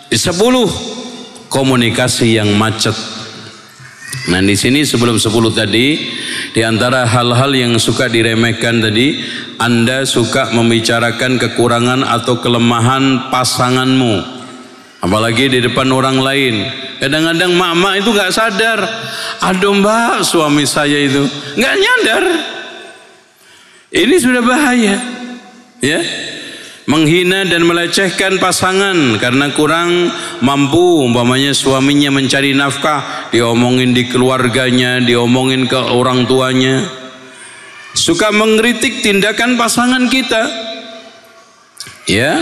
10 komunikasi yang macet. Nah di sini sebelum 10 tadi, di antara hal-hal yang suka diremehkan tadi, Anda suka membicarakan kekurangan atau kelemahan pasanganmu, apalagi di depan orang lain. Kadang-kadang mak-mak itu nggak sadar, aduh mbak suami saya itu nggak nyadar. Ini sudah bahaya, ya. Menghina dan melecehkan pasangan karena kurang mampu, umpamanya suaminya mencari nafkah, diomongin di keluarganya, diomongin ke orang tuanya. Suka mengkritik tindakan pasangan kita, ya,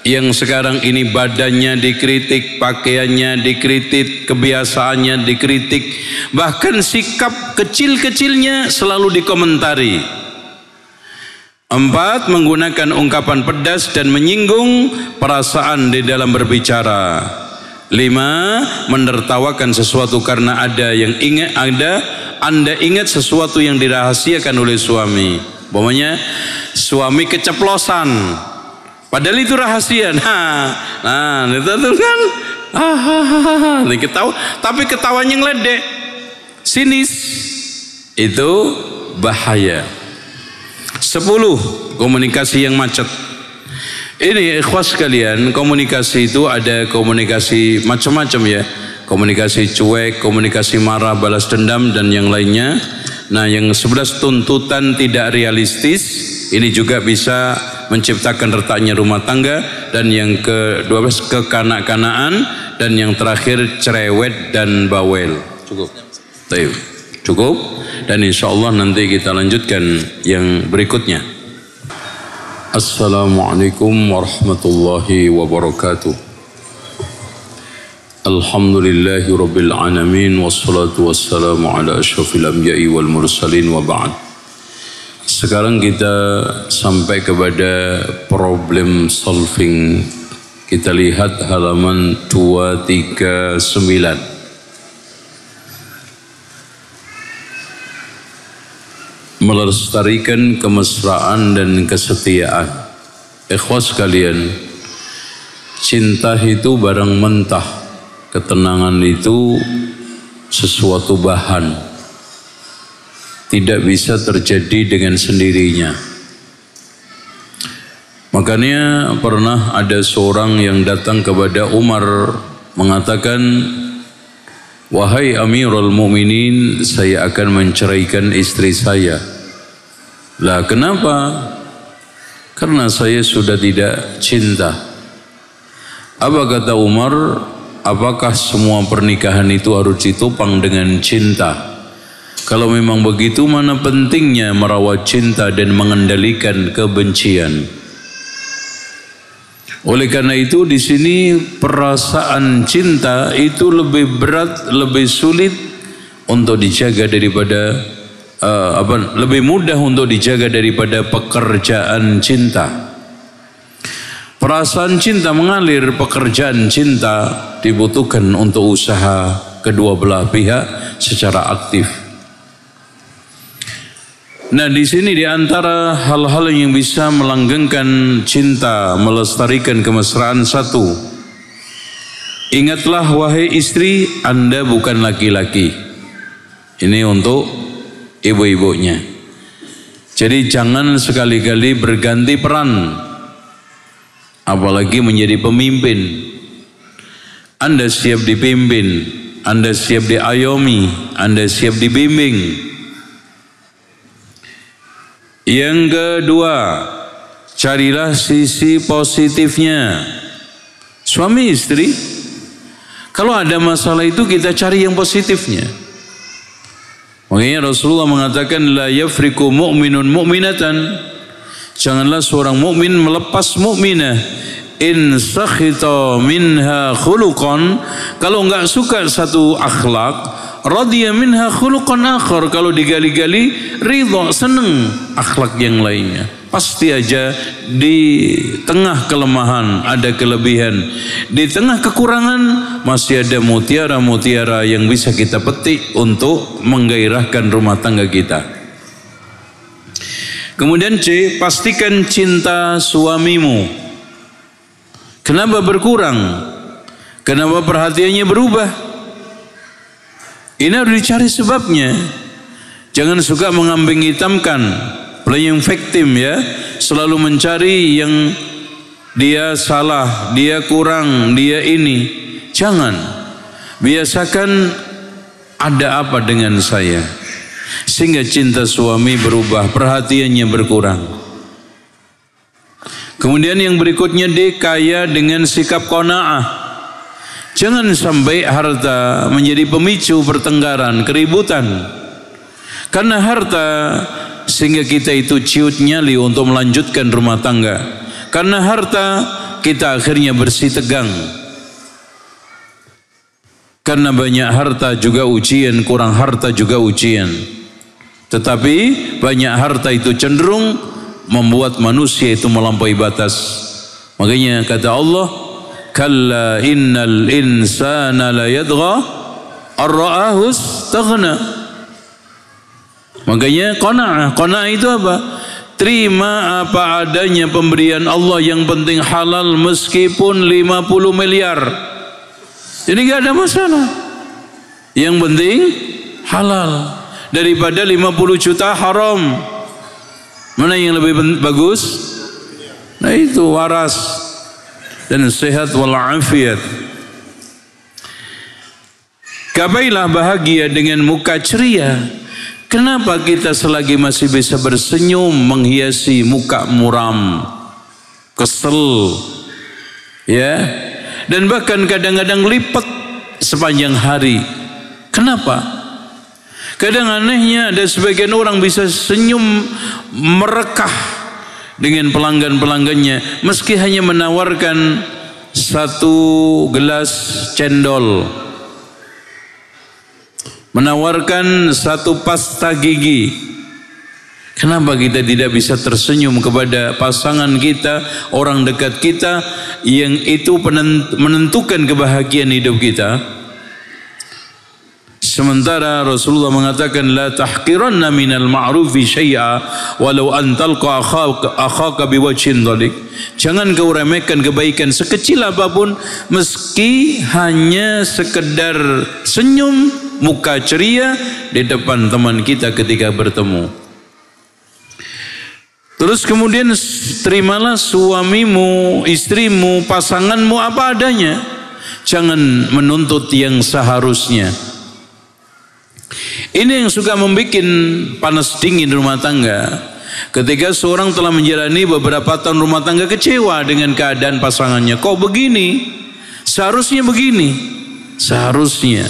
yang sekarang ini badannya dikritik, pakaiannya dikritik, kebiasaannya dikritik, bahkan sikap kecil-kecilnya selalu dikomentari. 4. Menggunakan ungkapan pedas dan menyinggung perasaan di dalam berbicara. 5. Menertawakan sesuatu karena Anda ingat sesuatu yang dirahasiakan oleh suami. Umpamanya suami keceplosan, padahal itu rahasia. Nah itu kan ketawa, tapi ketawanya ngeledek, sinis. Itu bahaya. 10. Komunikasi yang macet. Ini ikhwas sekalian, komunikasi itu ada komunikasi macam-macam ya. Komunikasi cuek, komunikasi marah, balas dendam dan yang lainnya. Nah yang 11 tuntutan tidak realistis, ini juga bisa menciptakan retaknya rumah tangga. Dan yang ke-12 kekanak-kanaan. Dan yang terakhir cerewet dan bawel. Cukup. Cukup. Dan insya Allah nanti kita lanjutkan yang berikutnya. Assalamualaikum warahmatullahi wabarakatuh. Alhamdulillahi rabbil alamin, wassalatu wassalamu ala asyrafil anbiya'i wal mursalin wa ba'd. Sekarang kita sampai kepada problem solving. Kita lihat halaman 239. Melestarikan kemesraan dan kesetiaan. Ikhwas sekalian, cinta itu barang mentah, ketenangan itu sesuatu bahan, tidak bisa terjadi dengan sendirinya. Makanya pernah ada seorang yang datang kepada Umar mengatakan, wahai Amirul Mukminin, saya akan menceraikan istri saya. Lah kenapa? Karena saya sudah tidak cinta. Apa kata Umar? Apakah semua pernikahan itu harus ditopang dengan cinta? Kalau memang begitu, mana pentingnya merawat cinta dan mengendalikan kebencian? Oleh karena itu di sini perasaan cinta itu lebih berat, lebih sulit untuk dijaga daripada lebih mudah untuk dijaga daripada pekerjaan cinta. Perasaan cinta mengalir, pekerjaan cinta dibutuhkan untuk usaha kedua belah pihak secara aktif. Nah, di sini di antara hal-hal yang bisa melanggengkan cinta, melestarikan kemesraan satu. Ingatlah wahai istri, Anda bukan laki-laki. Ini untuk ibu-ibunya. Jadi jangan sekali-kali berganti peran, apalagi menjadi pemimpin. Anda siap dipimpin, Anda siap diayomi, Anda siap dibimbing. Yang kedua, carilah sisi positifnya. Suami istri, kalau ada masalah itu kita cari yang positifnya. Makanya Rasulullah mengatakan la yafriku mu'minun mu'minatan. Janganlah seorang mukmin melepas mukminah. In sakhita minha khuluqan, kalau enggak suka satu akhlak, radhiya minha khuluqan akhar, kalau digali-gali ridha, senang akhlak yang lainnya. Pasti aja di tengah kelemahan ada kelebihan, di tengah kekurangan masih ada mutiara-mutiara yang bisa kita petik untuk menggairahkan rumah tangga kita. Kemudian C, pastikan cinta suamimu. Kenapa berkurang? Kenapa perhatiannya berubah? Ini harus dicari sebabnya. Jangan suka mengambing hitamkan, playing victim ya, selalu mencari yang dia salah, dia kurang, dia ini. Jangan. Biasakan ada apa dengan saya, sehingga cinta suami berubah, perhatiannya berkurang. Kemudian yang berikutnya, D, kaya dengan sikap qanaah. Jangan sampai harta menjadi pemicu pertengkaran, keributan. Karena harta sehingga kita itu ciut nyali untuk melanjutkan rumah tangga. Karena harta kita akhirnya bersih tegang. Karena banyak harta juga ujian, kurang harta juga ujian. Tetapi banyak harta itu cenderung membuat manusia itu melampaui batas. Makanya kata Allah, kalla innal insana la yadgha ar-ra'ahu istaghna. Makanya qanaah itu apa? Terima apa adanya pemberian Allah, yang penting halal meskipun 50 miliar. Jadi gak ada masalah. Yang penting halal daripada 50 juta haram. Mana yang lebih bagus? Nah itu waras dan sehat walafiat. Gapailah bahagia dengan muka ceria. Kenapa kita selagi masih bisa bersenyum menghiasi muka muram, kesel, ya, dan bahkan kadang-kadang lipat sepanjang hari. Kenapa? Kadang anehnya ada sebagian orang bisa senyum merekah dengan pelanggan-pelanggannya meski hanya menawarkan satu gelas cendol, menawarkan satu pasta gigi. Kenapa kita tidak bisa tersenyum kepada pasangan kita, orang dekat kita yang itu menentukan kebahagiaan hidup kita? Sementara Rasulullah mengatakan la tahqiranna minal ma'rufi syai'a walau an talqa akhaka biwajhin dhalik. Jangan kau remehkan kebaikan sekecil apapun meski hanya sekedar senyum muka ceria di depan teman kita ketika bertemu. Terus kemudian terimalah suamimu, istrimu, pasanganmu apa adanya. Jangan menuntut yang seharusnya. Ini yang suka membuat panas dingin rumah tangga. ketika seorang telah menjalani beberapa tahun rumah tangga kecewa dengan keadaan pasangannya. Kok begini? Seharusnya begini. Seharusnya.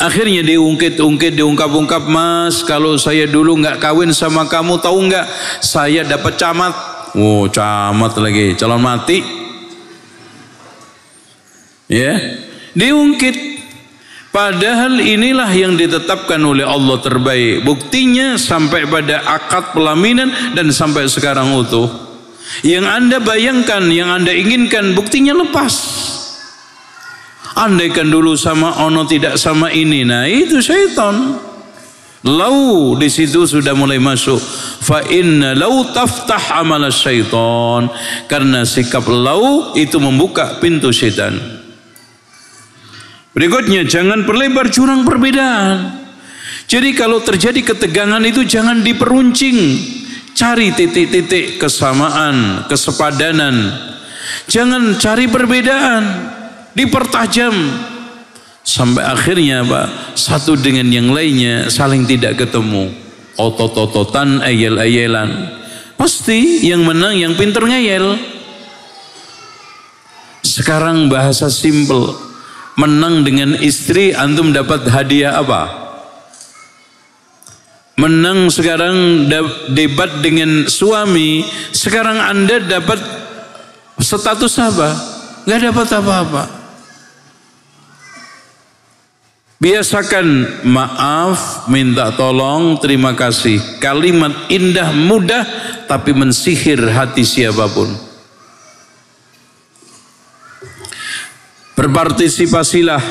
Akhirnya diungkap-ungkap, Mas, kalau saya dulu nggak kawin sama kamu, tahu nggak? Saya dapat camat. Oh, camat lagi, calon mati. Ya, diungkit. Padahal inilah yang ditetapkan oleh Allah terbaik. Buktinya sampai pada akad pelaminan dan sampai sekarang utuh. Yang Anda bayangkan, yang Anda inginkan, buktinya lepas. Andaikan dulu sama ono tidak sama ini, nah itu syaitan. Lau di situ sudah mulai masuk. Fa inna lau taftah amal syaitan. Karena sikap lau itu membuka pintu syaitan. Berikutnya, jangan perlebar jurang perbedaan. Jadi kalau terjadi ketegangan itu jangan diperuncing. Cari titik-titik kesamaan, kesepadanan. Jangan cari perbedaan, dipertajam. Sampai akhirnya satu dengan yang lainnya saling tidak ketemu. Otot-ototan, ayel-ayelan. Pasti yang menang yang pinter ngeyel. Sekarang bahasa simple. Menang dengan istri, antum dapat hadiah apa? Menang sekarang debat dengan suami, sekarang Anda dapat status apa? Gak dapat apa-apa. Biasakan maaf, minta tolong, terima kasih. Kalimat indah, mudah, tapi mensihir hati siapapun. Berpartisipasilah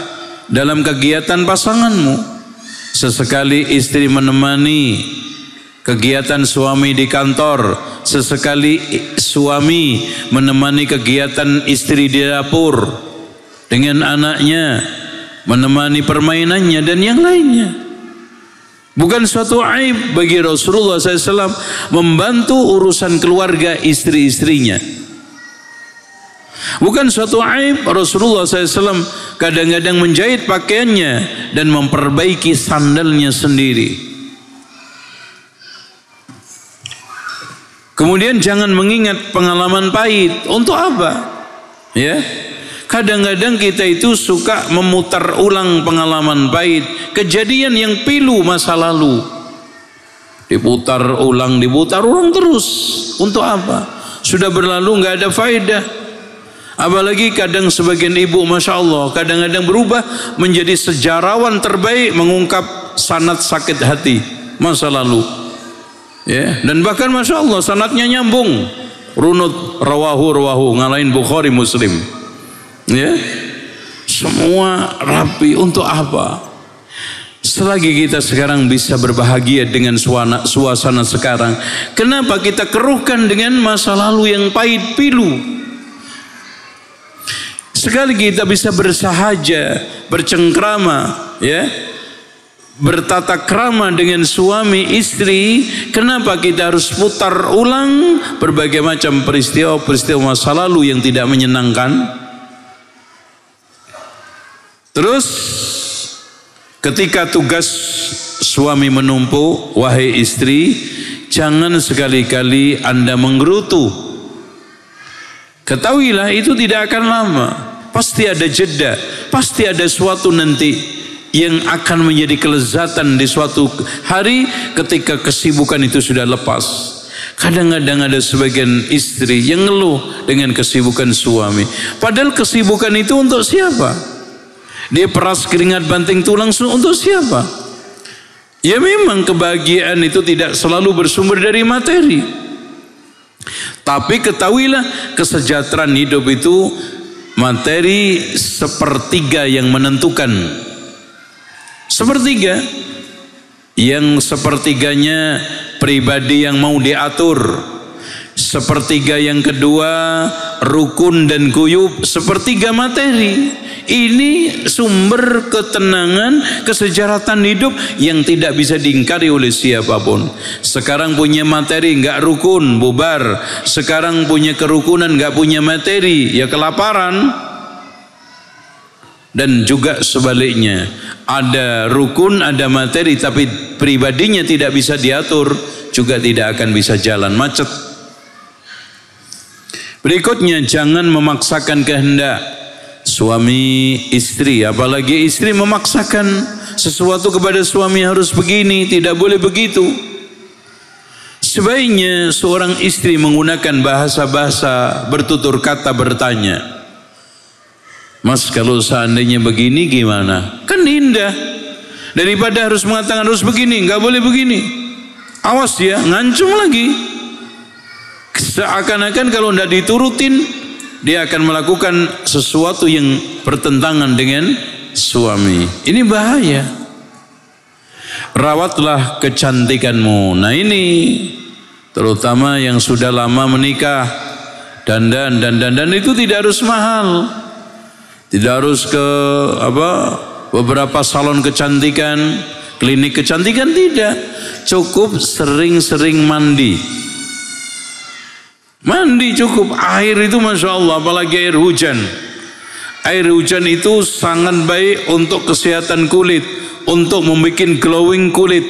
dalam kegiatan pasanganmu. Sesekali istri menemani kegiatan suami di kantor, sesekali suami menemani kegiatan istri di dapur dengan anaknya, menemani permainannya dan yang lainnya. Bukan suatu aib bagi Rasulullah SAW membantu urusan keluarga istri-istrinya. Bukan suatu aib Rasulullah SAW kadang-kadang menjahit pakaiannya dan memperbaiki sandalnya sendiri. Kemudian jangan mengingat pengalaman pahit. Untuk apa? Ya, kadang-kadang kita itu suka memutar ulang pengalaman pahit, kejadian yang pilu masa lalu. Diputar ulang terus. Untuk apa? Sudah berlalu, nggak ada faedah. Apalagi kadang sebagian ibu, Masya Allah, kadang-kadang berubah menjadi sejarawan terbaik mengungkap sanad sakit hati masa lalu. Ya, dan bahkan Masya Allah sanadnya nyambung. Runut rawahu ngalahin Bukhari Muslim. Ya, semua rapi. Untuk apa? Selagi kita sekarang bisa berbahagia dengan suasana sekarang, kenapa kita keruhkan dengan masa lalu yang pahit pilu? Sekali kita bisa bersahaja, bercengkrama, ya, bertata krama dengan suami istri, kenapa kita harus putar ulang berbagai macam peristiwa masa lalu yang tidak menyenangkan? Terus ketika tugas suami menumpuk, wahai istri, jangan sekali-kali Anda menggerutu. Ketahuilah itu tidak akan lama. Pasti ada jeda, pasti ada suatu nanti yang akan menjadi kelezatan di suatu hari ketika kesibukan itu sudah lepas. Kadang-kadang ada sebagian istri yang ngeluh dengan kesibukan suami. Padahal kesibukan itu untuk siapa? Dia peras keringat banting tulang untuk siapa? Ya memang kebahagiaan itu tidak selalu bersumber dari materi. Tapi ketahuilah kesejahteraan hidup itu materi sepertiga yang menentukan. Sepertiga yang sepertiganya pribadi yang mau diatur. Sepertiga yang kedua rukun dan guyub. Sepertiga materi. Ini sumber ketenangan, kesejahteraan hidup yang tidak bisa diingkari oleh siapapun. Sekarang punya materi nggak rukun, bubar. Sekarang punya kerukunan nggak punya materi, ya kelaparan. Dan juga sebaliknya, ada rukun, ada materi, tapi pribadinya tidak bisa diatur, juga tidak akan bisa jalan, macet. Berikutnya, jangan memaksakan kehendak suami istri, apalagi istri memaksakan sesuatu kepada suami harus begini, tidak boleh begitu. Sebaiknya seorang istri menggunakan bahasa-bahasa bertutur kata, bertanya, "Mas, kalau seandainya begini gimana?" Kan indah. Daripada harus mengatakan harus begini, nggak boleh begini. Awas ya, ngancam lagi. Seakan-akan kalau tidak diturutin, dia akan melakukan sesuatu yang bertentangan dengan suami. Ini bahaya. Rawatlah kecantikanmu. Nah ini terutama yang sudah lama menikah, dandan itu tidak harus mahal, tidak harus ke beberapa salon kecantikan, klinik kecantikan, tidak, cukup sering-sering mandi cukup. Air itu Masya Allah, apalagi air hujan itu sangat baik untuk kesehatan kulit, untuk membuat glowing kulit.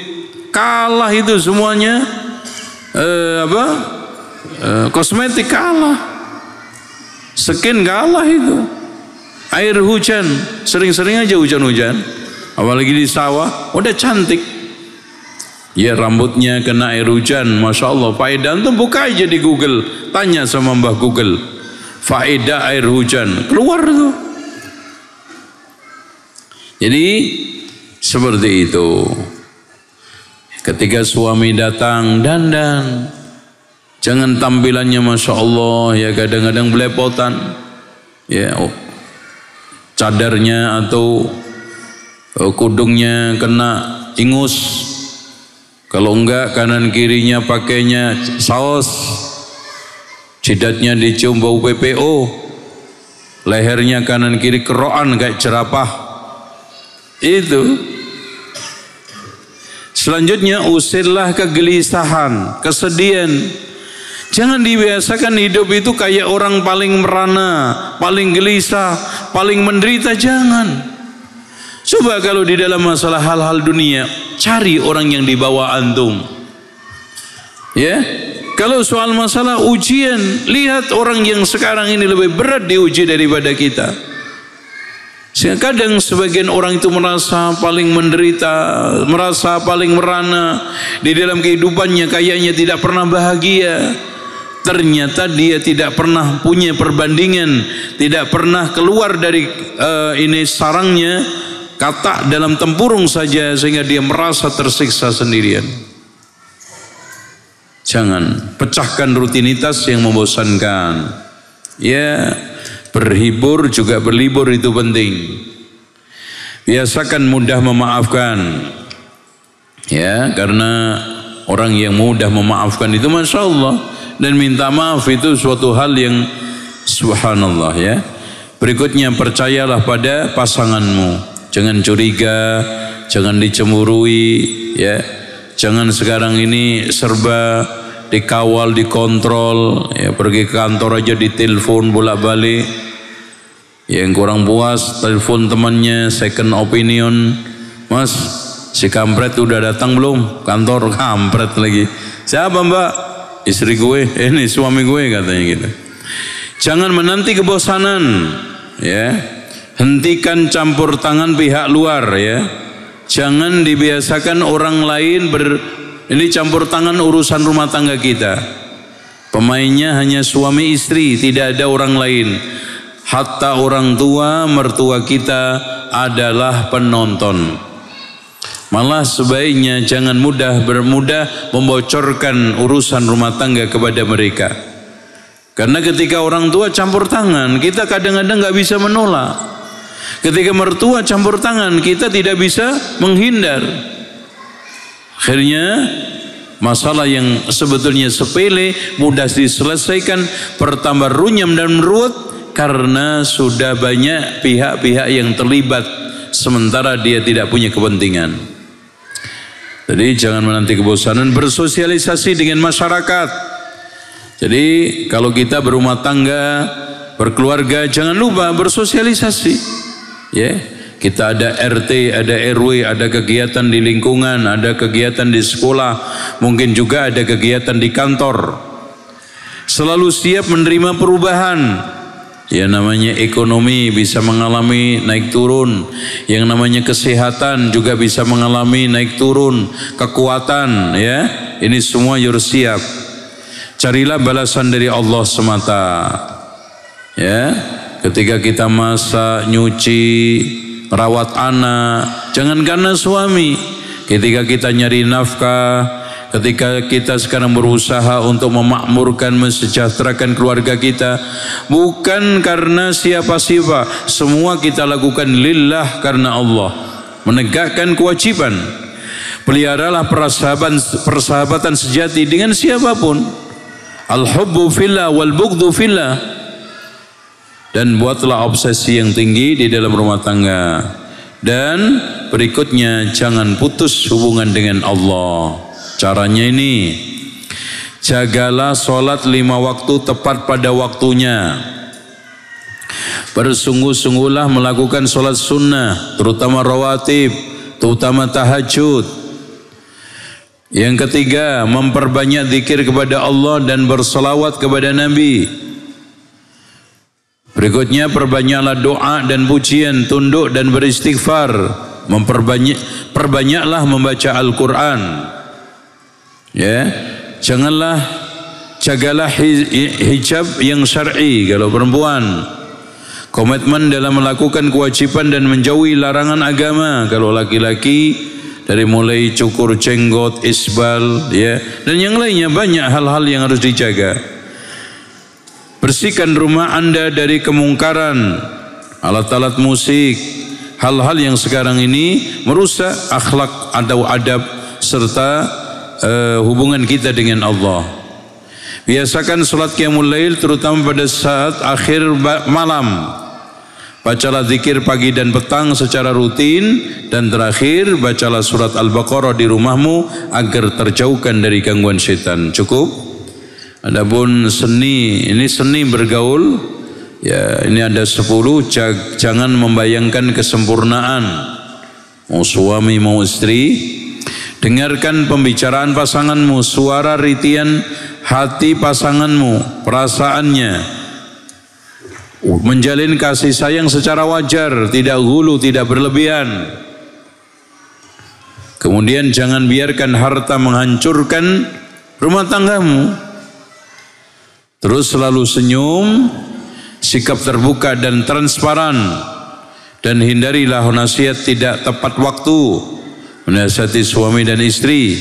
Kalah itu semuanya kosmetik, kalah, skin kalah itu. Air hujan, sering-sering aja hujan-hujan, apalagi di sawah, udah cantik. Ya, rambutnya kena air hujan, Masya Allah, faedah. Antum buka aja di Google, tanya sama Mbah Google, faedah air hujan, keluar tuh. Jadi seperti itu. Ketika suami datang, dandan, jangan tampilannya Masya Allah, ya kadang-kadang belepotan, ya cadarnya atau kudungnya kena ingus. Kalau enggak, kanan kirinya pakainya saus, jidatnya dicium bau PPO, lehernya kanan kiri keroan kayak jerapah. Itu. Selanjutnya, usirlah kegelisahan, kesedihan. Jangan dibiasakan hidup itu kayak orang paling merana, paling gelisah, paling menderita. Jangan. Coba kalau di dalam masalah hal-hal dunia, cari orang yang di bawah antum. Ya, kalau soal masalah ujian, lihat orang yang sekarang ini lebih berat diuji daripada kita. Sehingga kadang sebagian orang itu merasa paling menderita, merasa paling merana di dalam kehidupannya, kayaknya tidak pernah bahagia. Ternyata dia tidak pernah punya perbandingan, tidak pernah keluar dari ini sarangnya, katak dalam tempurung saja, sehingga dia merasa tersiksa sendirian. Jangan pecahkan rutinitas yang membosankan. Ya, berhibur juga berlibur itu penting. Biasakan mudah memaafkan. Ya, karena orang yang mudah memaafkan itu Masya Allah, dan minta maaf itu suatu hal yang subhanallah ya. Berikutnya, percayalah pada pasanganmu. Jangan curiga, jangan dicemburui, ya. Jangan sekarang ini serba dikawal, dikontrol, ya. Pergi ke kantor aja ditelepon bolak-balik. Yang kurang puas, telepon temannya, second opinion. Mas, si kampret udah datang belum? Kantor, kampret lagi. Siapa mbak? Istri gue, ini suami gue, katanya gitu. Jangan menanti kebosanan, ya. Hentikan campur tangan pihak luar, ya. Jangan dibiasakan orang lain ini campur tangan urusan rumah tangga kita. Pemainnya hanya suami istri, tidak ada orang lain. Hatta orang tua, mertua kita adalah penonton. Malah sebaiknya jangan bermudah membocorkan urusan rumah tangga kepada mereka. Karena ketika orang tua campur tangan, kita kadang-kadang nggak bisa menolak. Ketika mertua campur tangan, kita tidak bisa menghindar. Akhirnya masalah yang sebetulnya sepele mudah diselesaikan, bertambah runyam dan meruwet karena sudah banyak pihak-pihak yang terlibat sementara dia tidak punya kepentingan. Jadi jangan menanti kebosanan, bersosialisasi dengan masyarakat. Jadi kalau kita berumah tangga, berkeluarga, jangan lupa bersosialisasi. Ya, kita ada RT, ada RW, ada kegiatan di lingkungan, ada kegiatan di sekolah, mungkin juga ada kegiatan di kantor. Selalu siap menerima perubahan. Ya, namanya ekonomi bisa mengalami naik turun, yang namanya kesehatan juga bisa mengalami naik turun, kekuatan, ya, ini semua harus siap. Carilah balasan dari Allah semata. Ya, ketika kita masak, nyuci, rawat anak, jangan karena suami. Ketika kita nyari nafkah, ketika kita sekarang berusaha untuk memakmurkan, mensejahterakan keluarga kita, bukan karena siapa-siapa, semua kita lakukan lillah, karena Allah. Menegakkan kewajiban. Peliharalah persahabatan sejati dengan siapapun. Al-hubbu fillah wal bughdhu fillah. Dan buatlah obsesi yang tinggi di dalam rumah tangga. Dan berikutnya, jangan putus hubungan dengan Allah. Caranya ini, jagalah sholat 5 waktu tepat pada waktunya. Bersungguh-sungguhlah melakukan sholat sunnah, terutama rawatib, terutama tahajud. Yang ketiga, memperbanyak zikir kepada Allah dan berselawat kepada Nabi. Berikutnya, perbanyaklah doa dan pujian, tunduk dan beristighfar. Perbanyaklah membaca Al-Quran. Ya, jagalah hijab yang syar'i kalau perempuan. Komitmen dalam melakukan kewajiban dan menjauhi larangan agama kalau laki-laki, dari mulai cukur jenggot, isbal, ya, dan yang lainnya, banyak hal-hal yang harus dijaga. Bersihkan rumah Anda dari kemungkaran, alat-alat musik, hal-hal yang sekarang ini merusak akhlak atau adab serta hubungan kita dengan Allah. Biasakan salat qiyamul lail terutama pada saat akhir malam. Bacalah zikir pagi dan petang secara rutin, dan terakhir bacalah surat Al-Baqarah di rumahmu agar terjauhkan dari gangguan setan. Cukup. Adapun seni, ini seni bergaul. Ya, ini ada 10. Jangan membayangkan kesempurnaan. Mau suami mau istri. Dengarkan pembicaraan pasanganmu, suara ritian hati pasanganmu, perasaannya. Menjalin kasih sayang secara wajar, tidak hulu, tidak berlebihan. Kemudian jangan biarkan harta menghancurkan rumah tanggamu. Terus selalu senyum, sikap terbuka dan transparan, dan hindarilah nasihat tidak tepat waktu. Menasihati suami dan istri.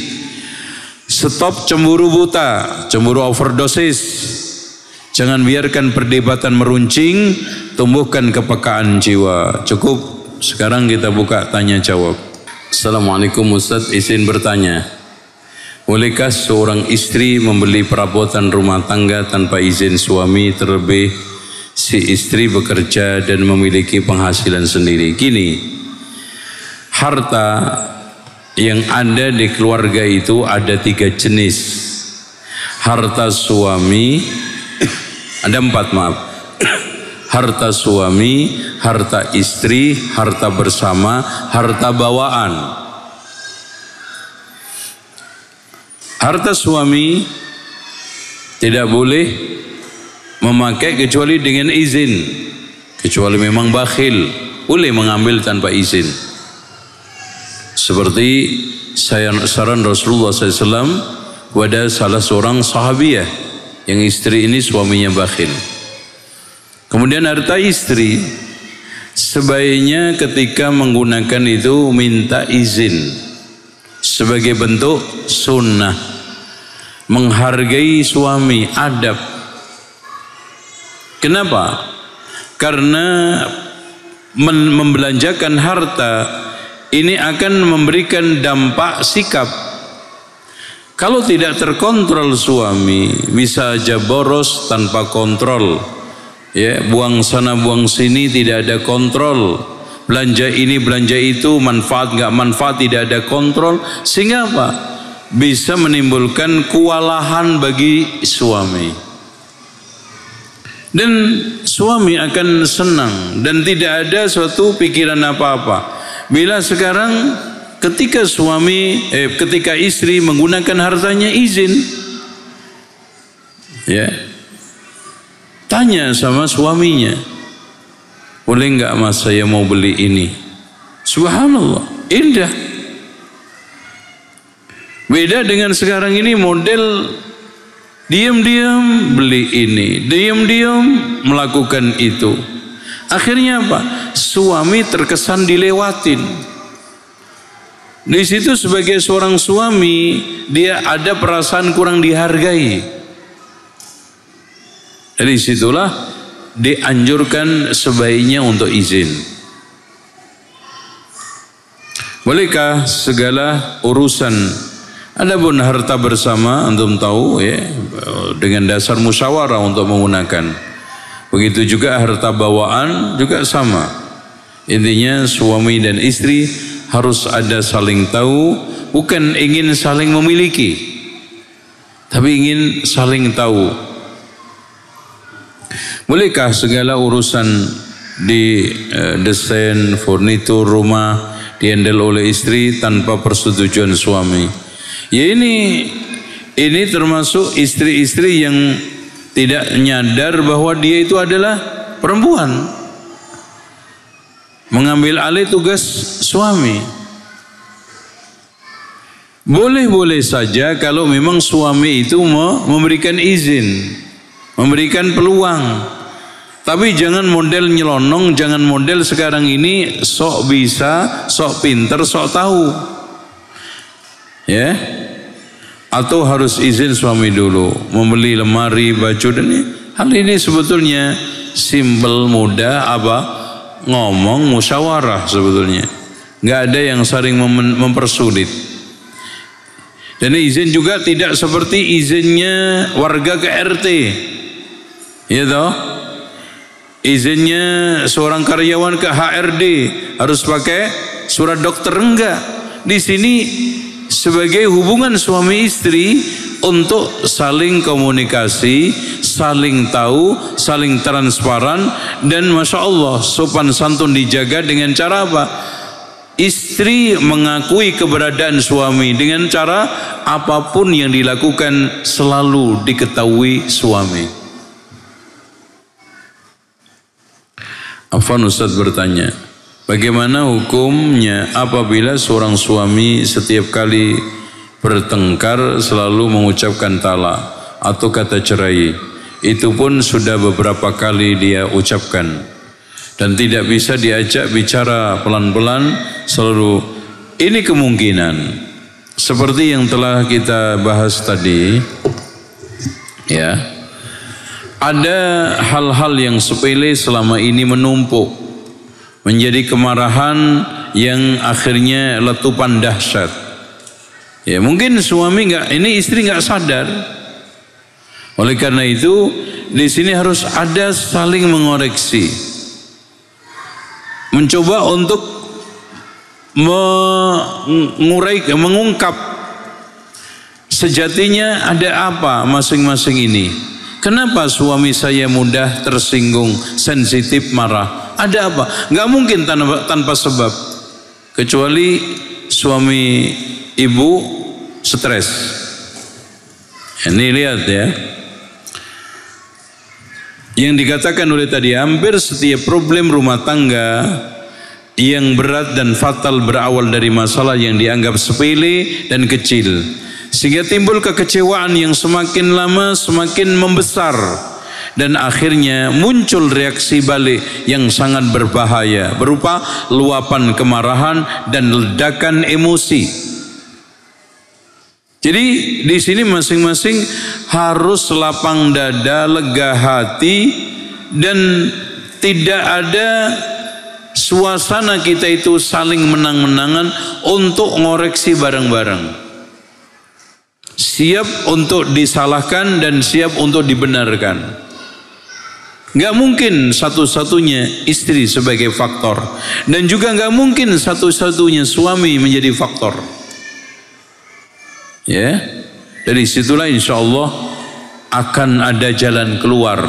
Stop cemburu buta, cemburu overdosis. Jangan biarkan perdebatan meruncing, tumbuhkan kepekaan jiwa. Cukup. Sekarang kita buka tanya jawab. Assalamualaikum Ustaz, izin bertanya. Bolehkah seorang istri membeli perabotan rumah tangga tanpa izin suami, terlebih si istri bekerja dan memiliki penghasilan sendiri? Gini, harta yang ada di keluarga itu ada 3 jenis. Harta suami, ada 4, maaf. Harta suami, harta istri, harta bersama, harta bawaan. Harta suami tidak boleh memakai kecuali dengan izin. Kecuali memang bakhil, boleh mengambil tanpa izin. Seperti saran Rasulullah SAW pada salah seorang sahabiah yang istri ini suaminya bakhil. Kemudian harta istri, sebaiknya ketika menggunakan itu minta izin sebagai bentuk sunnah, menghargai suami, adab. Kenapa? Karena membelanjakan harta ini akan memberikan dampak sikap. Kalau tidak terkontrol suami, bisa aja boros tanpa kontrol. Ya, buang sana buang sini tidak ada kontrol. Belanja ini belanja itu, manfaat nggak manfaat tidak ada kontrol. Sehingga apa? Bisa menimbulkan kewalahan bagi suami. Dan suami akan senang dan tidak ada suatu pikiran apa-apa. Bila sekarang ketika ketika istri menggunakan hartanya izin, ya, tanya sama suaminya, boleh nggak mas saya mau beli ini? Subhanallah, indah. Beda dengan sekarang ini model diam-diam beli ini, diam-diam melakukan itu. Akhirnya apa? Suami terkesan dilewatin. Di situ sebagai seorang suami dia ada perasaan kurang dihargai. Dari situlah dianjurkan sebaiknya untuk izin. Bolehkah segala urusan, adapun harta bersama antum tahu ya, dengan dasar musyawarah untuk menggunakan. Begitu juga harta bawaan juga sama. Intinya suami dan istri harus ada saling tahu, bukan ingin saling memiliki, tapi ingin saling tahu. Bolehkah segala urusan di desain furnitur rumah dihandle oleh istri tanpa persetujuan suami? Ya ini termasuk istri-istri yang tidak nyadar bahwa dia itu adalah perempuan, mengambil alih tugas suami. Boleh-boleh saja kalau memang suami itu memberikan izin, memberikan peluang. Tapi jangan model nyelonong, jangan model sekarang ini sok bisa, sok pinter, sok tahu. Ya. Atau harus izin suami dulu membeli lemari, baju dan ini. Hal ini sebetulnya simpel, mudah, ngomong musyawarah sebetulnya. Nggak ada yang saling mempersulit. Dan izin juga tidak seperti izinnya warga ke RT. Ya toh? Izinnya seorang karyawan ke HRD harus pakai surat dokter, enggak. Di sini sebagai hubungan suami istri untuk saling komunikasi, saling tahu, saling transparan, dan masya Allah sopan santun dijaga dengan cara apa? Istri mengakui keberadaan suami dengan cara apapun yang dilakukan selalu diketahui suami. Afwan Ustaz bertanya, bagaimana hukumnya apabila seorang suami setiap kali bertengkar selalu mengucapkan talak atau kata cerai? Itu pun sudah beberapa kali dia ucapkan dan tidak bisa diajak bicara pelan-pelan selalu. Ini kemungkinan seperti yang telah kita bahas tadi, ya. Ada hal-hal yang sepele selama ini menumpuk menjadi kemarahan yang akhirnya letupan dahsyat. Ya, mungkin suami istri nggak sadar. Oleh karena itu, di sini harus ada saling mengoreksi, mencoba untuk mengungkap sejatinya ada apa masing-masing ini. Kenapa suami saya mudah tersinggung, sensitif, marah? Ada apa? Nggak mungkin tanpa sebab, kecuali suami ibu stres. Ini lihat ya, yang dikatakan oleh tadi, hampir setiap problem rumah tangga yang berat dan fatal berawal dari masalah yang dianggap sepele dan kecil, sehingga timbul kekecewaan yang semakin lama semakin membesar, dan akhirnya muncul reaksi balik yang sangat berbahaya berupa luapan kemarahan dan ledakan emosi. Jadi di sini masing-masing harus lapang dada, lega hati, dan tidak ada suasana kita itu saling menang-menangan untuk ngoreksi bareng-bareng. Siap untuk disalahkan dan siap untuk dibenarkan. Nggak mungkin satu-satunya istri sebagai faktor, dan juga nggak mungkin satu-satunya suami menjadi faktor. Ya, dari situlah insya Allah akan ada jalan keluar.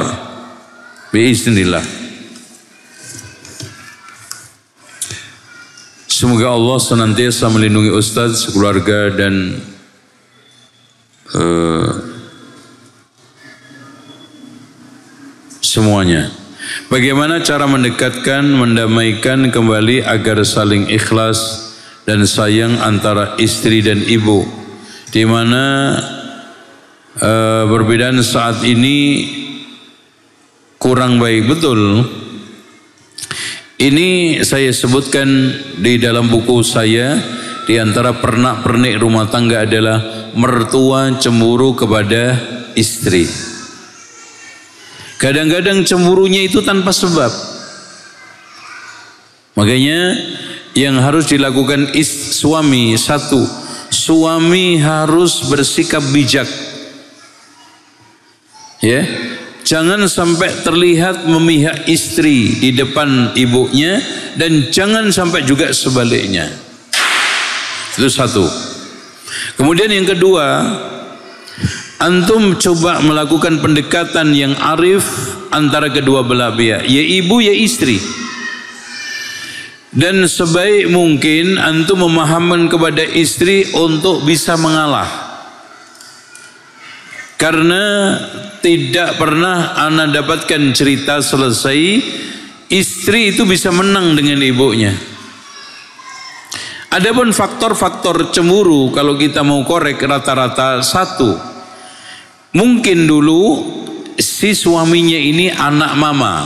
Biiznillah. Semoga Allah senantiasa melindungi Ustaz, sekeluarga dan semuanya. Bagaimana cara mendekatkan, mendamaikan kembali agar saling ikhlas dan sayang antara istri dan ibu, di mana perbedaan saat ini kurang baik. Betul. Ini saya sebutkan di dalam buku saya, di antara pernak-pernik rumah tangga adalah mertua cemburu kepada istri. Kadang-kadang cemburunya itu tanpa sebab. Makanya yang harus dilakukan suami, satu, suami harus bersikap bijak. Ya. Jangan sampai terlihat memihak istri di depan ibunya, dan jangan sampai juga sebaliknya. Itu satu. Kemudian yang kedua, antum coba melakukan pendekatan yang arif antara kedua belah pihak, ya ibu ya istri. Dan sebaik mungkin antum memahamkan kepada istri untuk bisa mengalah. Karena tidak pernah ana dapatkan cerita selesai istri itu bisa menang dengan ibunya. Adapun faktor-faktor cemburu kalau kita mau korek rata-rata satu. Mungkin dulu si suaminya ini anak mama.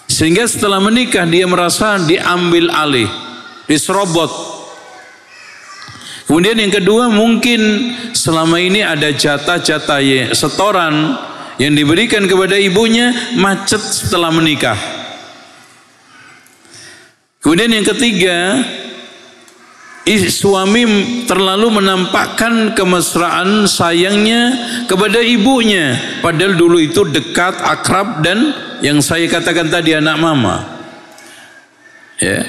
Sehingga setelah menikah dia merasa diambil alih, diserobot. Kemudian yang kedua, mungkin selama ini ada jatah-jatah setoran yang diberikan kepada ibunya macet setelah menikah. Kemudian yang ketiga, suami terlalu menampakkan kemesraan sayangnya kepada ibunya, padahal dulu itu dekat, akrab, dan yang saya katakan tadi anak mama. Ya.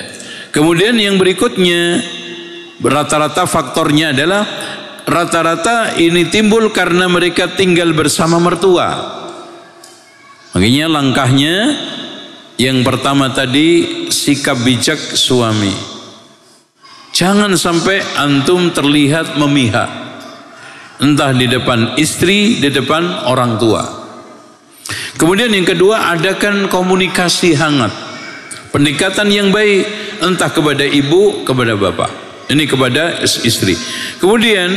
Kemudian yang berikutnya, rata-rata faktornya adalah rata-rata ini timbul karena mereka tinggal bersama mertua. Makanya langkahnya yang pertama tadi, sikap bijak suami. Jangan sampai antum terlihat memihak, entah di depan istri, di depan orang tua. Kemudian yang kedua, adakan komunikasi hangat, pendekatan yang baik, entah kepada ibu, kepada bapak. Ini kepada istri. Kemudian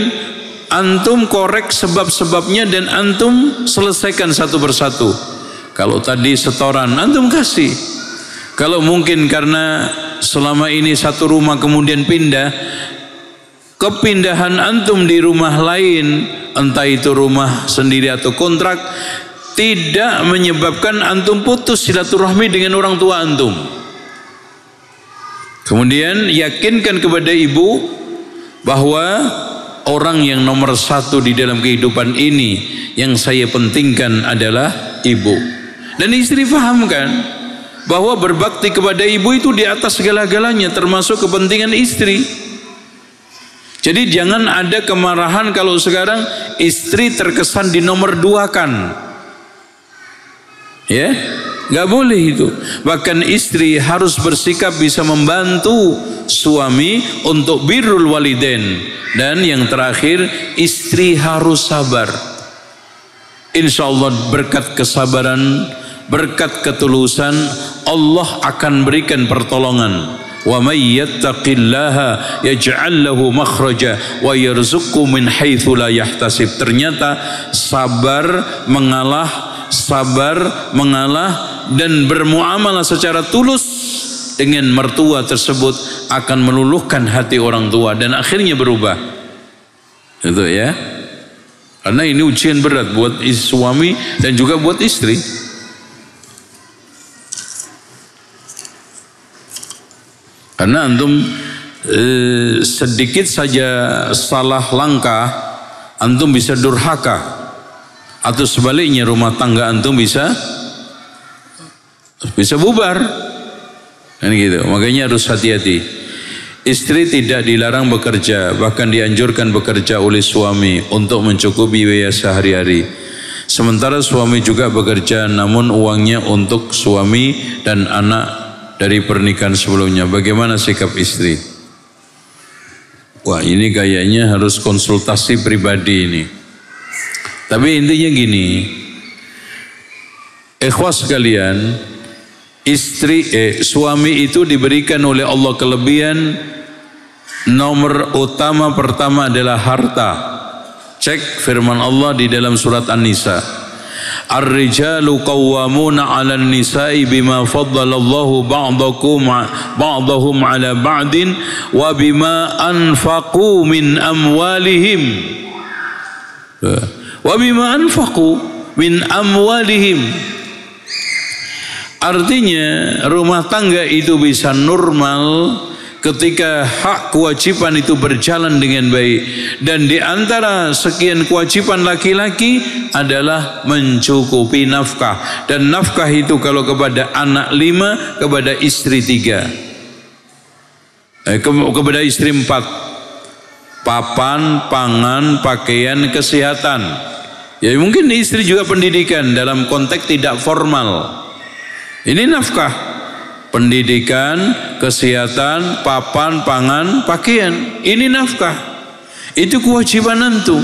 antum korek sebab-sebabnya dan antum selesaikan satu persatu. Kalau tadi setoran, antum kasih. Kalau mungkin karena selama ini satu rumah kemudian pindah, kepindahan antum di rumah lain, entah itu rumah sendiri atau kontrak, tidak menyebabkan antum putus silaturahmi dengan orang tua antum. Kemudian yakinkan kepada ibu bahwa orang yang nomor satu di dalam kehidupan ini yang saya pentingkan adalah ibu. Dan istri fahamkan bahwa berbakti kepada ibu itu di atas segala-galanya, termasuk kepentingan istri. Jadi jangan ada kemarahan kalau sekarang istri terkesan dinomor duakan. Ya, nggak boleh itu. Bahkan istri harus bersikap bisa membantu suami untuk birrul walidain. Dan yang terakhir, istri harus sabar. Insya Allah berkat kesabaran, berkat ketulusan, Allah akan berikan pertolongan. Wa may yattaqillaha yaj'al lahu makhraja wa yarzuqhu min haitsu la yahtasib. Ternyata sabar mengalah dan bermuamalah secara tulus dengan mertua tersebut akan meluluhkan hati orang tua dan akhirnya berubah. Itu ya. Karena ini ujian berat buat suami dan juga buat istri. Karena antum sedikit saja salah langkah, antum bisa durhaka. Atau sebaliknya rumah tangga antum bisa bubar. Kan gitu. Makanya harus hati-hati. Istri tidak dilarang bekerja, bahkan dianjurkan bekerja oleh suami untuk mencukupi biaya sehari-hari. Sementara suami juga bekerja namun uangnya untuk suami dan anak dari pernikahan sebelumnya. Bagaimana sikap istri? Wah, ini kayaknya harus konsultasi pribadi ini. Tapi intinya gini, ikhwas sekalian, suami itu diberikan oleh Allah kelebihan. Nomor utama pertama adalah harta. Cek firman Allah di dalam surat An-Nisa. Ar-rijalu qawwamuna 'alan nisa'i bima faddalallahu ba'dahum 'ala ba'din wa bima anfaqu min amwalihim. Wa bima anfaqu min amwalihim. Artinya rumah tangga itu bisa normal ketika hak kewajiban itu berjalan dengan baik, dan di antara sekian kewajiban laki-laki adalah mencukupi nafkah, dan nafkah itu kalau kepada anak 5, kepada istri 3, kepada istri 4, papan, pangan, pakaian, kesehatan. Ya mungkin istri juga pendidikan dalam konteks tidak formal. Ini nafkah. Pendidikan, kesehatan, papan, pangan, pakaian. Ini nafkah. Itu kewajiban antum.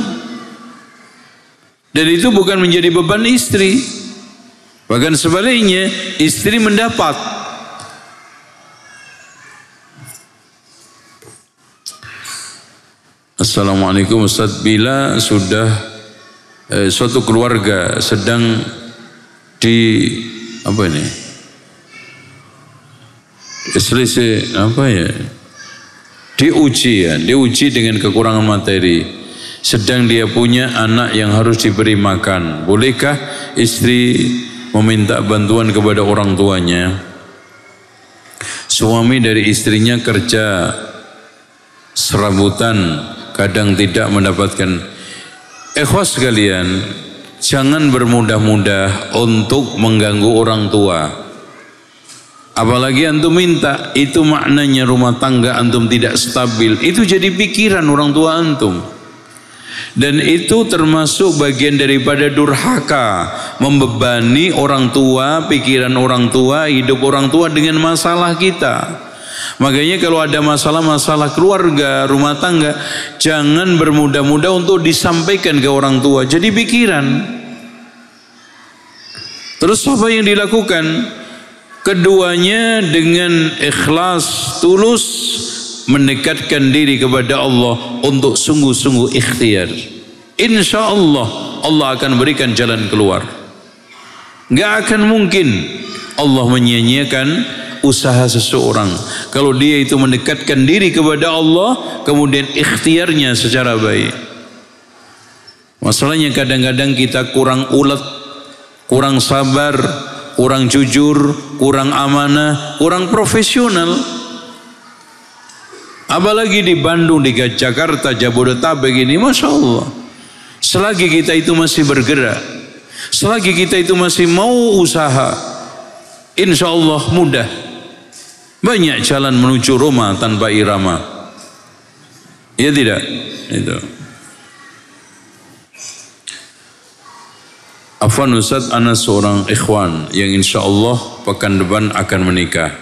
Dan itu bukan menjadi beban istri. Bahkan sebaliknya, istri mendapat. Assalamualaikum Ustaz, bila sudah suatu keluarga sedang diuji dengan kekurangan materi, sedang dia punya anak yang harus diberi makan, bolehkah istri meminta bantuan kepada orang tuanya? Suami dari istrinya kerja serabutan, kadang tidak mendapatkan. Ikhwas sekalian, jangan bermudah-mudah untuk mengganggu orang tua. Apalagi antum minta, itu maknanya rumah tangga antum tidak stabil. Itu jadi pikiran orang tua antum. Dan itu termasuk bagian daripada durhaka, membebani orang tua, pikiran orang tua, hidup orang tua dengan masalah kita. Makanya kalau ada masalah-masalah keluarga, rumah tangga, jangan bermudah-mudah untuk disampaikan ke orang tua. Jadi pikiran. Terus apa yang dilakukan? Keduanya dengan ikhlas, tulus mendekatkan diri kepada Allah untuk sungguh-sungguh ikhtiar. Insya Allah, Allah akan berikan jalan keluar. Nggak akan mungkin Allah menyia-nyiakan usaha seseorang kalau dia itu mendekatkan diri kepada Allah, kemudian ikhtiarnya secara baik. Masalahnya kadang-kadang kita kurang ulet, kurang sabar, kurang jujur, kurang amanah, kurang profesional. Apalagi di Bandung, di Jakarta, Jabodetabek ini, Masya Allah. Selagi kita itu masih bergerak, selagi kita itu masih mau usaha, insya Allah mudah. Banyak jalan menuju Roma tanpa irama. Ya tidak? Itu. Afwan Ustaz, ana seorang ikhwan yang insya Allah pekan depan akan menikah.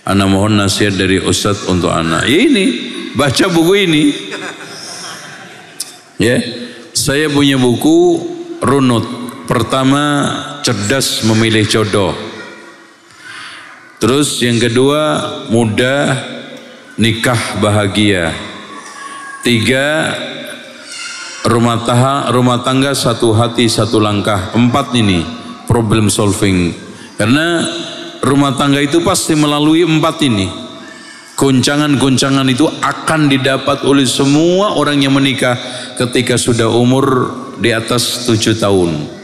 Ana mohon nasihat dari Ustaz untuk anak. Ya ini, baca buku ini. Ya, saya punya buku runut. Pertama, cerdas memilih jodoh. Terus yang kedua, mudah nikah bahagia. 3, rumah tangga satu hati satu langkah. 4 ini problem solving, karena rumah tangga itu pasti melalui 4 ini. Goncangan-goncangan itu akan didapat oleh semua orang yang menikah ketika sudah umur di atas 7 tahun.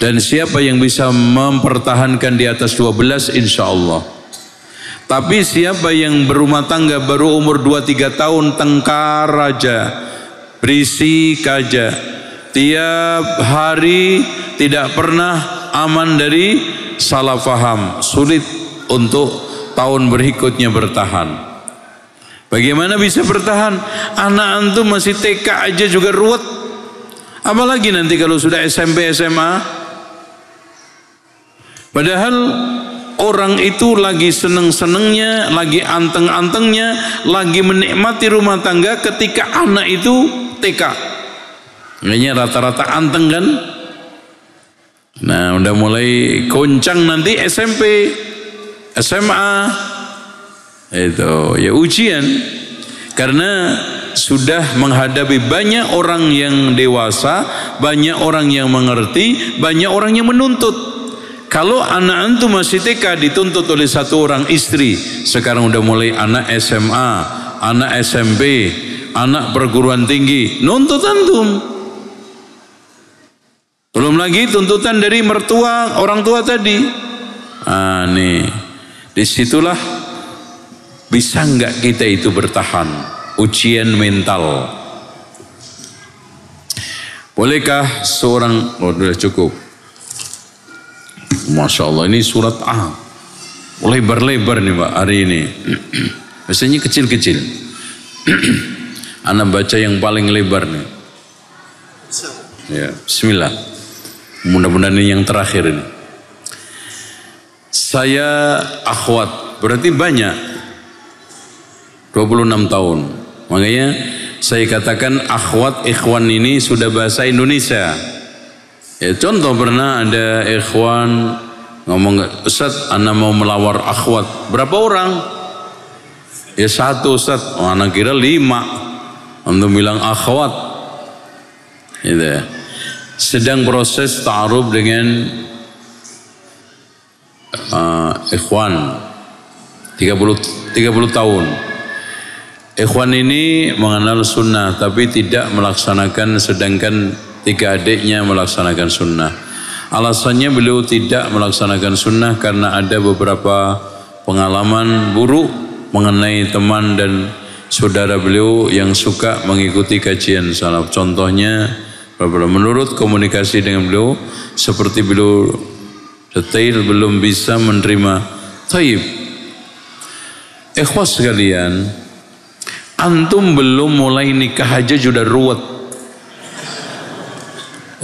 Dan siapa yang bisa mempertahankan di atas 12, insya Allah. Tapi siapa yang berumah tangga baru umur 2-3 tahun, tengkar aja, berisik aja, tiap hari tidak pernah aman dari salah faham, sulit untuk tahun berikutnya bertahan. Bagaimana bisa bertahan? Anak antum masih TK aja juga ruwet, Apalagi nanti kalau sudah SMP, SMA. Padahal orang itu lagi seneng-senengnya, lagi anteng-antengnya, lagi menikmati rumah tangga ketika anak itu TK. Kayaknya rata-rata anteng kan? Nah, udah mulai goncang nanti SMP, SMA. Itu ya ujian. Karena sudah menghadapi banyak orang yang dewasa, banyak orang yang mengerti, banyak orang yang menuntut. Kalau anak antum masih TK dituntut oleh satu orang istri, sekarang udah mulai anak SMA, anak SMP, anak perguruan tinggi, nuntut antum. Belum lagi tuntutan dari mertua, orang tua tadi. Ah nih, disitulah bisa nggak kita itu bertahan. Ujian mental. Bolehkah seorang, oh sudah cukup. Masya Allah, ini surat A. Lebar-lebar nih Pak hari ini. Biasanya kecil-kecil. Anak baca yang paling lebar nih. Ya, bismillah. Mudah-mudahan ini yang terakhir ini. Saya akhwat, berarti banyak. 26 tahun. Makanya saya katakan akhwat ikhwan ini sudah bahasa Indonesia. Ya, contoh pernah ada ikhwan ngomong, Ustaz, ana mau melawar akhwat. Berapa orang? Ya 1 Ustaz. Oh, anak kira 5. Untuk bilang akhwat. Gitu ya. Sedang proses ta'aruf dengan ikhwan 30 tahun. Ikhwan ini mengenal sunnah tapi tidak melaksanakan, sedangkan 3 adiknya melaksanakan sunnah. Alasannya beliau tidak melaksanakan sunnah karena ada beberapa pengalaman buruk mengenai teman dan saudara beliau yang suka mengikuti kajian salaf. Contohnya, menurut komunikasi dengan beliau, seperti beliau detail belum bisa menerima. Taib, ikhwas sekalian, antum belum mulai nikah aja sudah ruwet.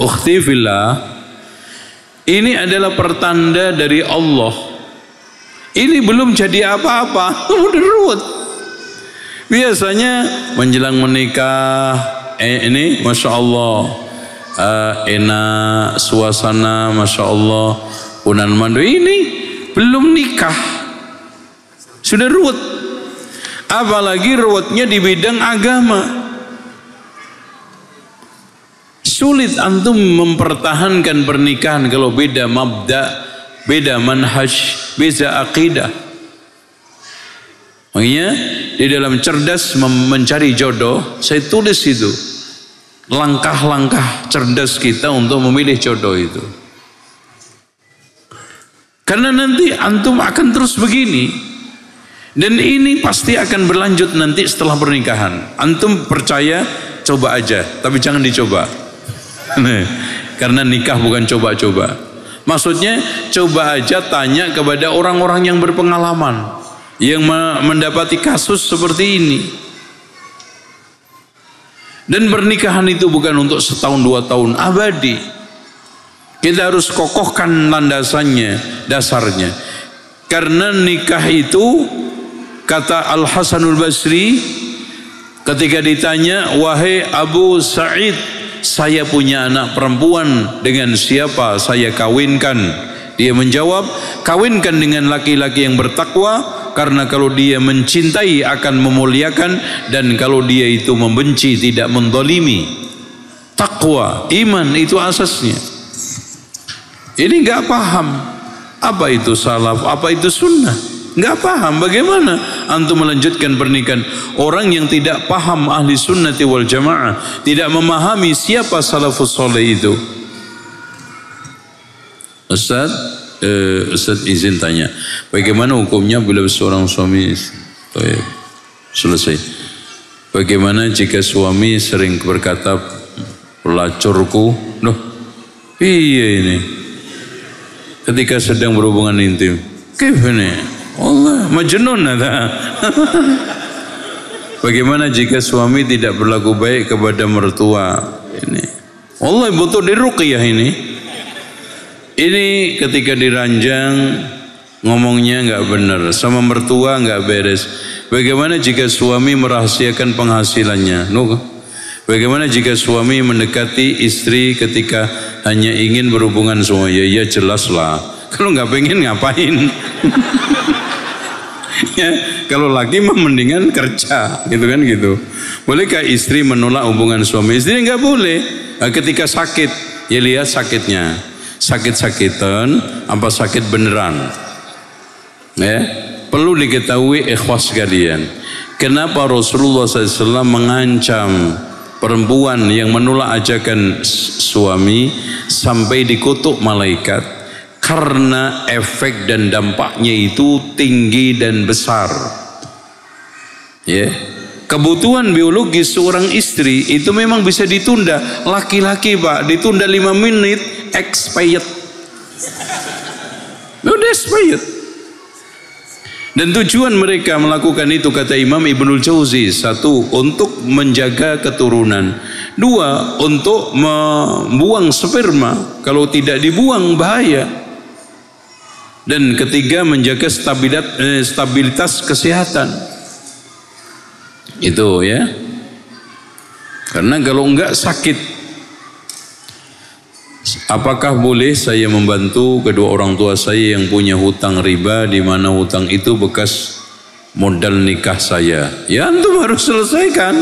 Ukhti fillah, ini adalah pertanda dari Allah. Ini belum jadi apa-apa, udah ruwet. Biasanya menjelang menikah, ini Masya Allah, enak suasana, Masya Allah, unan mandu. Ini belum nikah sudah ruwet. Apalagi ruwetnya di bidang agama. Sulit antum mempertahankan pernikahan kalau beda mabda, beda manhaj, beda akidah. Makanya di dalam cerdas mencari jodoh, saya tulis itu langkah-langkah cerdas kita untuk memilih jodoh itu. Karena nanti antum akan terus begini, dan ini pasti akan berlanjut nanti setelah pernikahan. Antum percaya, coba aja, tapi jangan dicoba. Karena nikah bukan coba-coba. Maksudnya coba aja, tanya kepada orang-orang yang berpengalaman, yang mendapati kasus seperti ini. Dan pernikahan itu bukan untuk setahun 2 tahun, abadi. Kita harus kokohkan landasannya, dasarnya. Karena nikah itu, kata Al Hasanul Basri ketika ditanya, wahai Abu Sa'id, saya punya anak perempuan, dengan siapa saya kawinkan? Dia menjawab, kawinkan dengan laki-laki yang bertakwa, karena kalau dia mencintai akan memuliakan, dan kalau dia itu membenci tidak mendolimi. Takwa, iman itu asasnya. Ini nggak paham apa itu salaf, apa itu sunnah. Nggak paham bagaimana antum melanjutkan pernikahan. Orang yang tidak paham ahli sunnati wal jamaah, tidak memahami siapa salafus soleh itu. Ustaz izin tanya, bagaimana hukumnya bila seorang suami selesai? Bagaimana jika suami sering berkata, pelacurku, loh iya ini, ketika sedang berhubungan intim, gimana? Allah majnun ada. Bagaimana jika suami tidak berlaku baik kepada mertua? Ini Wallahi butuh diruqyah ini. Ini ketika diranjang ngomongnya nggak benar, sama mertua nggak beres. Bagaimana jika suami merahasiakan penghasilannya? Bagaimana jika suami mendekati istri ketika hanya ingin berhubungan semua? Ya jelas lah. Kalau nggak pengen ngapain? Ya, kalau laki mah mendingan kerja, gitu kan gitu. Bolehkah istri menolak hubungan suami? Istri nggak boleh. Nah, ketika sakit, ya lihat sakitnya. Sakit-sakitan, apa sakit beneran? Ya, perlu diketahui ikhwas sekalian. Kenapa Rasulullah SAW mengancam perempuan yang menolak ajakan suami sampai dikutuk malaikat? Karena efek dan dampaknya itu tinggi dan besar. Ya, kebutuhan biologis seorang istri itu memang bisa ditunda. Laki-laki Pak, ditunda 5 menit expired. Udah expired. Dan tujuan mereka melakukan itu, kata Imam Ibnul Jauzi, 1, untuk menjaga keturunan, 2, untuk membuang sperma, kalau tidak dibuang bahaya, dan 3, menjaga stabilitas kesehatan. Itu ya, karena kalau enggak sakit. Apakah boleh saya membantu kedua orang tua saya yang punya hutang riba, di mana hutang itu bekas modal nikah saya? Ya, antum harus selesaikan.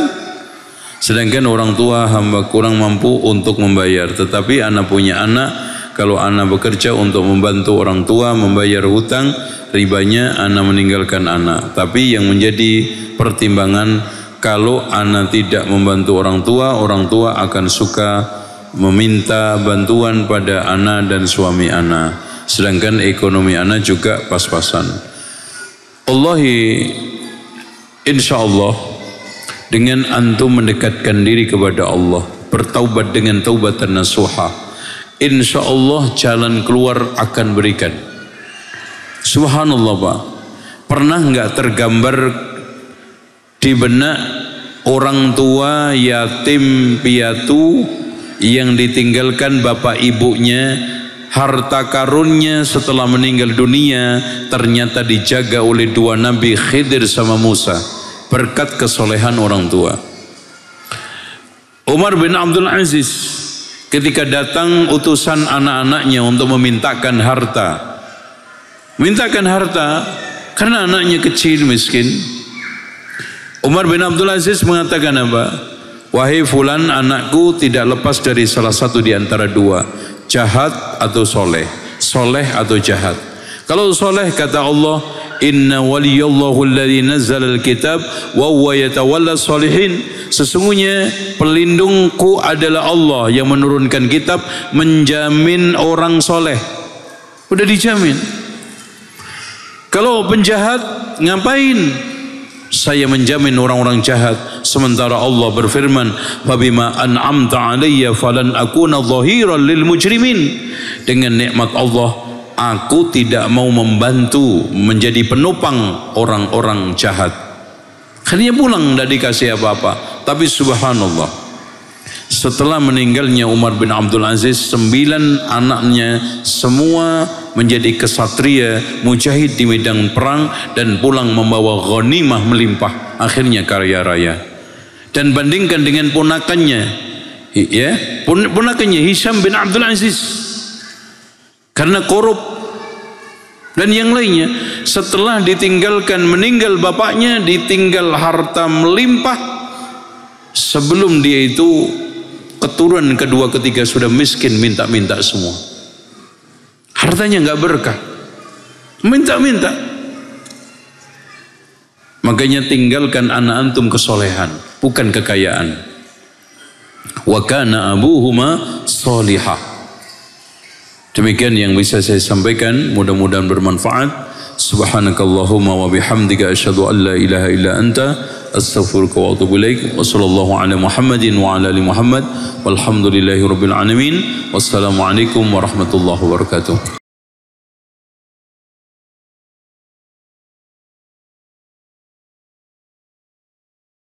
Sedangkan orang tua hamba kurang mampu untuk membayar, tetapi anak punya anak, kalau anak bekerja untuk membantu orang tua membayar hutang, ribanya anak meninggalkan anak. Tapi yang menjadi pertimbangan, kalau anak tidak membantu orang tua akan suka meminta bantuan pada anak dan suami anak, sedangkan ekonomi anak juga pas-pasan. Wallahi, insya Allah dengan antum mendekatkan diri kepada Allah, bertaubat dengan taubatan nasuha, insya Allah jalan keluar akan berikan. Subhanallah Pak, pernah nggak tergambar di benak orang tua yatim piatu yang ditinggalkan bapak ibunya, harta karunnya setelah meninggal dunia ternyata dijaga oleh 2 Nabi Khidir sama Musa berkat kesolehan orang tua. Umar bin Abdul Aziz ketika datang utusan anak-anaknya untuk memintakan harta karena anaknya kecil miskin, Umar bin Abdul Aziz mengatakan apa? Wahai fulan, anakku tidak lepas dari salah satu di antara 2, jahat atau soleh, soleh atau jahat. Kalau soleh, kata Allah, inna waliyallahu alladhi nazzala al-kitab wa huwa yatawalla salihin. Sesungguhnya pelindungku adalah Allah yang menurunkan kitab, menjamin orang soleh. Udah dijamin. Kalau penjahat, ngapain? Saya menjamin orang-orang jahat. Sementara Allah berfirman, "Fabima an'amta 'alayya falan akuna dhahiran lil mujrimin." Dengan nikmat Allah, aku tidak mau membantu menjadi penopang orang-orang jahat. Akhirnya pulang, tidak dikasih apa-apa. Tapi subhanallah, setelah meninggalnya Umar bin Abdul Aziz, 9 anaknya semua menjadi kesatria, mujahid di medan perang, dan pulang membawa ghanimah melimpah, akhirnya kaya raya. Dan bandingkan dengan ponakannya, ya, ponakannya Hisham bin Abdul Aziz, karena korup dan yang lainnya, setelah ditinggalkan, meninggal bapaknya, ditinggal harta melimpah. Sebelum dia itu, keturunan kedua ketiga sudah miskin, minta-minta semua. Hartanya nggak berkah, minta-minta. Makanya tinggalkan anak antum kesolehan, bukan kekayaan. Wa kana abuhuma salihah. Demikian yang bisa saya sampaikan, mudah-mudahan bermanfaat. Subhanakallahumma wa bihamdika asyhadu an la ilaha illa anta astaghfiruka wa atubu ilaik. Wa sallallahu ala Muhammadin wa ala ali Muhammad walhamdulillahi rabbil alamin. Wassalamualaikum warahmatullahi wabarakatuh.